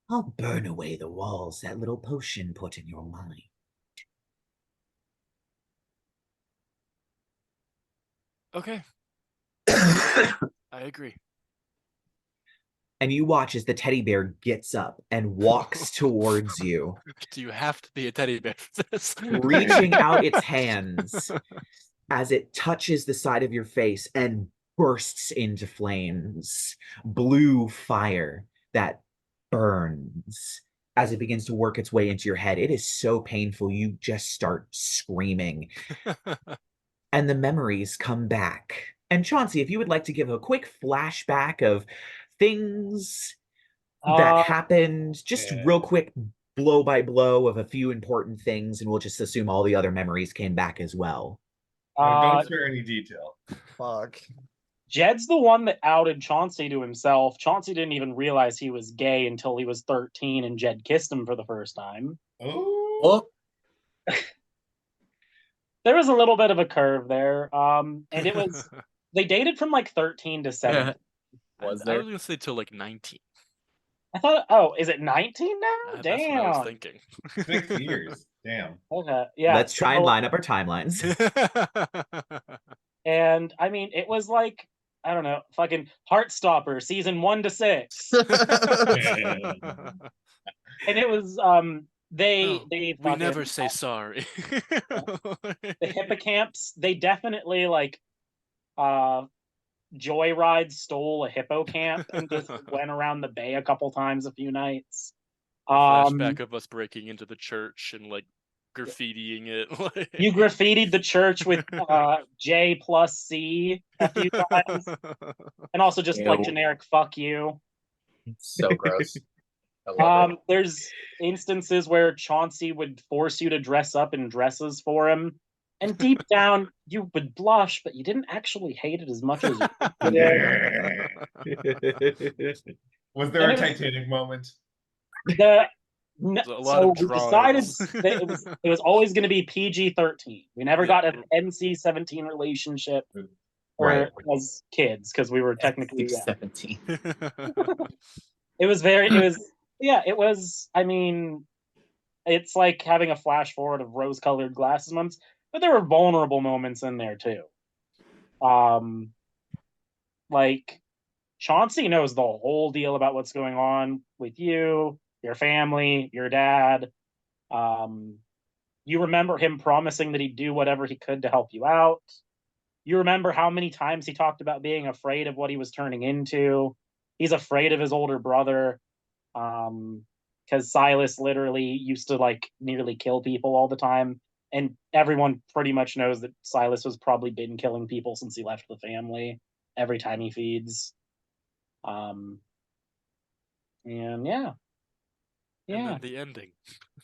I'll burn away the walls that little potion put in your mind. Okay. I agree. And you watch as the teddy bear gets up and walks towards you, Do you have to be a teddy bear for this? reaching out its hands as it touches the side of your face and bursts into flames. Blue fire that burns as it begins to work its way into your head. It is so painful, you just start screaming. And the memories come back. And Chauncey, if you would like to give a quick flashback of things that happened, just real quick, blow by blow of a few important things, and we'll just assume all the other memories came back as well. Don't spare any detail. Fuck. Jed's the one that outed Chauncey to himself. Chauncey didn't even realize he was gay until he was 13 and Jed kissed him for the first time. Oh, There was a little bit of a curve there. And it was, they dated from like 13 to 17. Was I there? was gonna say till like 19. I thought, oh, is it 19 now? That's what I was Damn. thinking. 6 years. Damn. Okay, yeah. Let's try and line up our timelines. And I mean, it was like, I don't know, fucking Heartstopper, season 1 to 6. And it was they we fucking, never say sorry. the hippocamps, they definitely like Joyride stole a hippocamp and just went around the bay a couple times a few nights. Flashback of us breaking into the church and like graffitiing it. You graffitied the church with J plus C a few times, and also just like Ew. generic "fuck you." So gross. I love it. There's instances where Chauncey would force you to dress up in dresses for him, and deep down you would blush, but you didn't actually hate it as much as you did. Was there And a it was- Titanic moment? the No, a lot so of we decided drugs. that it was always going to be PG-13. We never Yeah. got an NC-17 relationship or Right. as kids because we were technically 17. It was very. It was yeah. It was. I mean, it's like having a flash forward of rose-colored glasses months, but there were vulnerable moments in there too. Like Chauncey knows the whole deal about what's going on with you, your family, your dad. You remember him promising that he'd do whatever he could to help you out. You remember how many times he talked about being afraid of what he was turning into. He's afraid of his older brother. Because Silas literally used to like nearly kill people all the time. And everyone pretty much knows that Silas has probably been killing people since he left the family every time he feeds. And yeah. And Yeah. then the ending.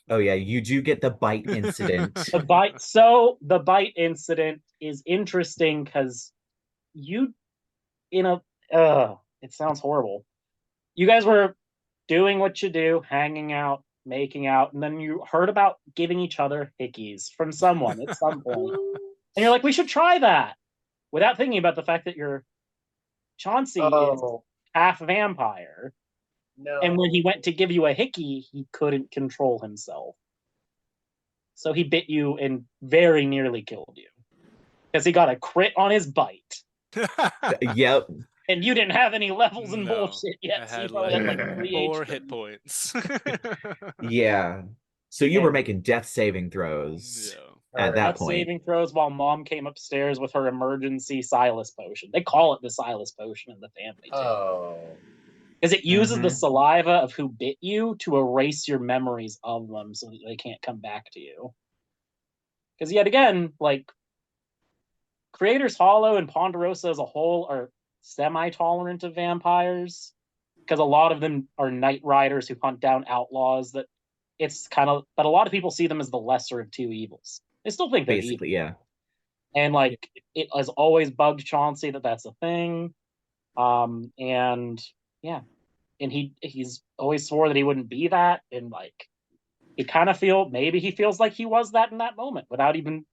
Oh yeah, you do get the bite incident. The bite incident is interesting because you it sounds horrible. You guys were doing what you do, hanging out, making out, and then you heard about giving each other hickeys from someone at some point. And you're like, we should try that. Without thinking about the fact that your Chauncey is Oh half vampire. no! And when he went to give you a hickey, he couldn't control himself. So he bit you and very nearly killed you. Because he got a crit on his bite. Yep. And you didn't have any levels and No, bullshit I yet. So you had probably had like like 3 4 HP. hit points. Yeah. So you were And- making death saving throws Yeah. at that Death point. saving throws while mom came upstairs with her emergency Silas potion. They call it the Silas potion in the family too. Oh, Because it uses the Mhm. saliva of who bit you to erase your memories of them so that they can't come back to you. Because yet again, like Creator's Hollow and Ponderosa as a whole are semi-tolerant of vampires. Because a lot of them are night riders who hunt down outlaws that it's kind of but a lot of people see them as the lesser of two evils. They still think they're evil. Basically, yeah. And like it has always bugged Chauncey that that's a thing. And yeah. And he's always swore that he wouldn't be that, and like he kind of maybe he feels like he was that in that moment without even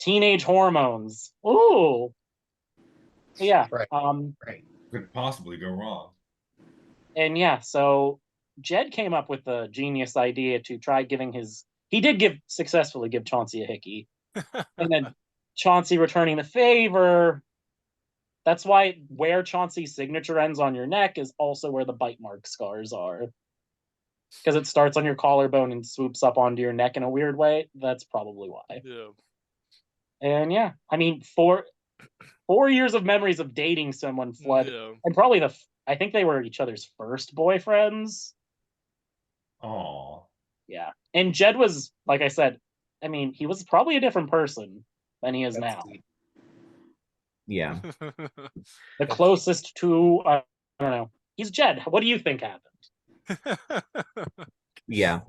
teenage hormones. Ooh. Yeah. Right. Right. Could possibly go wrong. And yeah, so Jed came up with the genius idea to try giving he did successfully give Chauncey a hickey. And then Chauncey returning the favor. That's why where Chauncey's signature ends on your neck is also where the bite mark scars are. Because it starts on your collarbone and swoops up onto your neck in a weird way. That's probably why. Yeah. And yeah, I mean, 4 years of memories of dating someone flood, Yeah. and probably I think they were each other's first boyfriends. Aw. Yeah, and Jed was, like I said, I mean, he was probably a different person than he is That's now. deep. Yeah. The closest to, I don't know. He's Jed. What do you think happened? Yeah.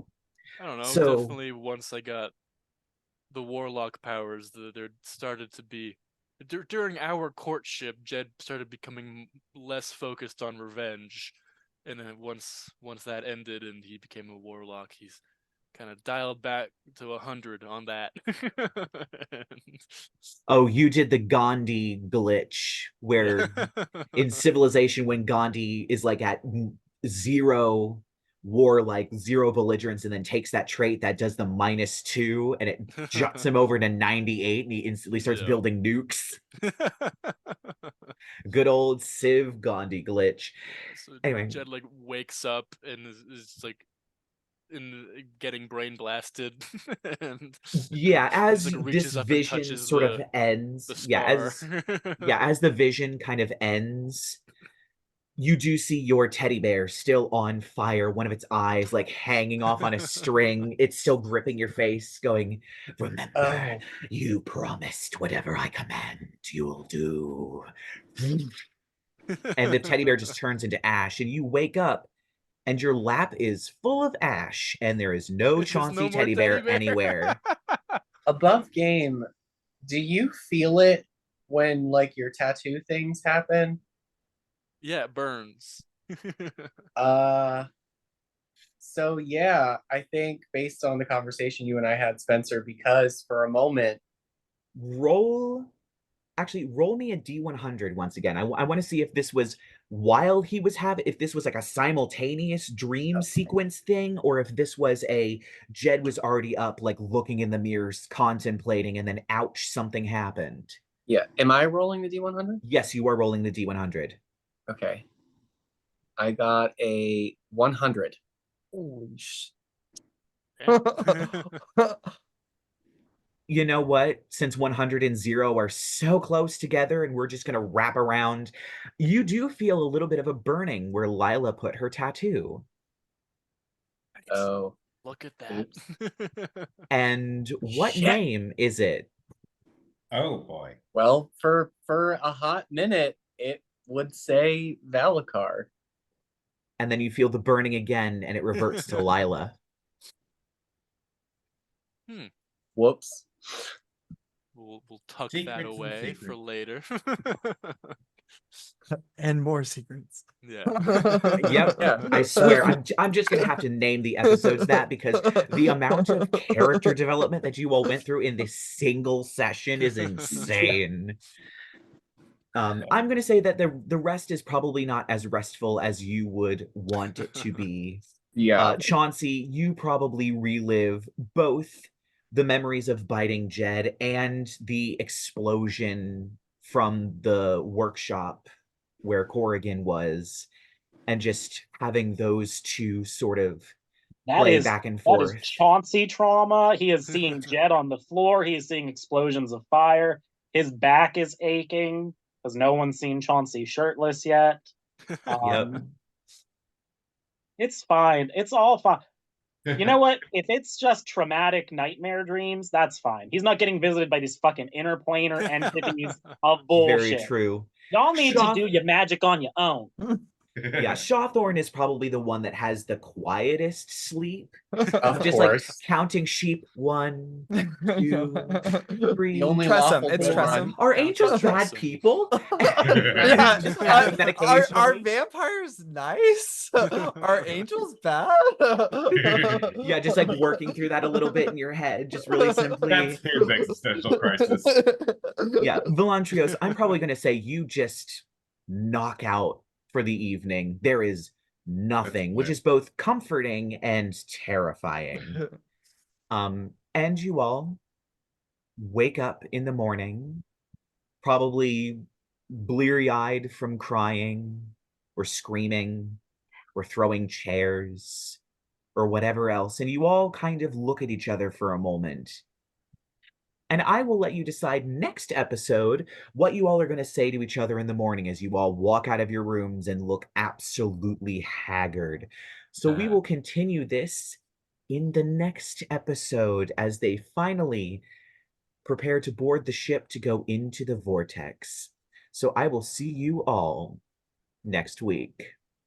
I don't know. So- Definitely once I got the Warlock powers, there started to be during our courtship, Jed started becoming less focused on revenge, and then once that ended and he became a Warlock, he's kind of dialed back to 100 on that. Oh, you did the Gandhi glitch where in Civilization, when Gandhi is like at 0 warlike, 0 belligerence, and then takes that trait that does the -2 and it jumps him over to 98 and he instantly starts Yeah. building nukes. Good old Civ Gandhi glitch. So Anyway. Jed like wakes up and is like getting brain blasted, and Yeah, as like, this reaches up and vision touches sort of the ends, scar. as the vision kind of ends, you do see your teddy bear still on fire, one of its eyes like hanging off on a string. It's still gripping your face, going, "Remember, Oh, you promised whatever I command, you'll do." And the teddy bear just turns into ash, and you wake up, and your lap is full of ash, and there is no There's Chauncey no more teddy bear teddy bear. anywhere. above game, do you feel it when like your tattoo things happen? Yeah, it burns. Uh So yeah, I think based on the conversation you and I had, Spencer, because for a moment, Roll me a D100 once again. I want to see if this was while he was if this was like a simultaneous dream sequence thing, or if this was Jed was already up, like looking in the mirrors, contemplating, and then ouch, something happened. yeah, am I rolling the D100? Yes, you are rolling the D100. Okay. I got a 100. You know what? Since 100 and 0 are so close together and we're just going to wrap around, you do feel a little bit of a burning where Lyla put her tattoo. Oh, Look at that. And what Shit. name is it? Oh boy. well, for a hot minute, it would say Valakar. And then you feel the burning again and it reverts to Lyla. Whoops. We'll tuck Secrets that and away for secrets. later. And more secrets. Yeah. Yep. Yeah. I swear, I'm just gonna have to name the episodes that, because the amount of character development that you all went through in this single session is insane. I'm gonna say that the rest is probably not as restful as you would want it to be. Yeah. Chauncey, you probably relive both the memories of biting Jed and the explosion from the workshop where Corrigan was, and just having those two sort of play back and That forth. is Chauncey trauma. He is seeing Jed on the floor. He is seeing explosions of fire. His back is aching because no one's seen Chauncey shirtless yet. Yep. It's fine. It's all fine. You know what? If it's just traumatic nightmare dreams, that's fine. He's not getting visited by these fucking interplanar entities of bullshit. Very true. Y'all need Shaw- to do your magic on your own. Yeah, Shawthorn is probably the one that has the quietest sleep. Of Just course. like counting sheep. 1, 2, 3. The only Trust him, lawful it's good trust one. him. Are Counting angels bad trust him. people? Yeah, Just having that are occasionally. vampires nice? Are angels bad? Yeah, just like working through that a little bit in your head, just really simply. That's his existential crisis. Yeah, Velantrios, I'm probably going to say you just knock out for the evening. There is nothing, which fair. is both comforting and terrifying. And you all wake up in the morning, probably bleary-eyed from crying or screaming or throwing chairs or whatever else, and you all kind of look at each other for a moment. And I will let you decide next episode what you all are going to say to each other in the morning as you all walk out of your rooms and look absolutely haggard. So we will continue this in the next episode as they finally prepare to board the ship to go into the vortex. So I will see you all next week.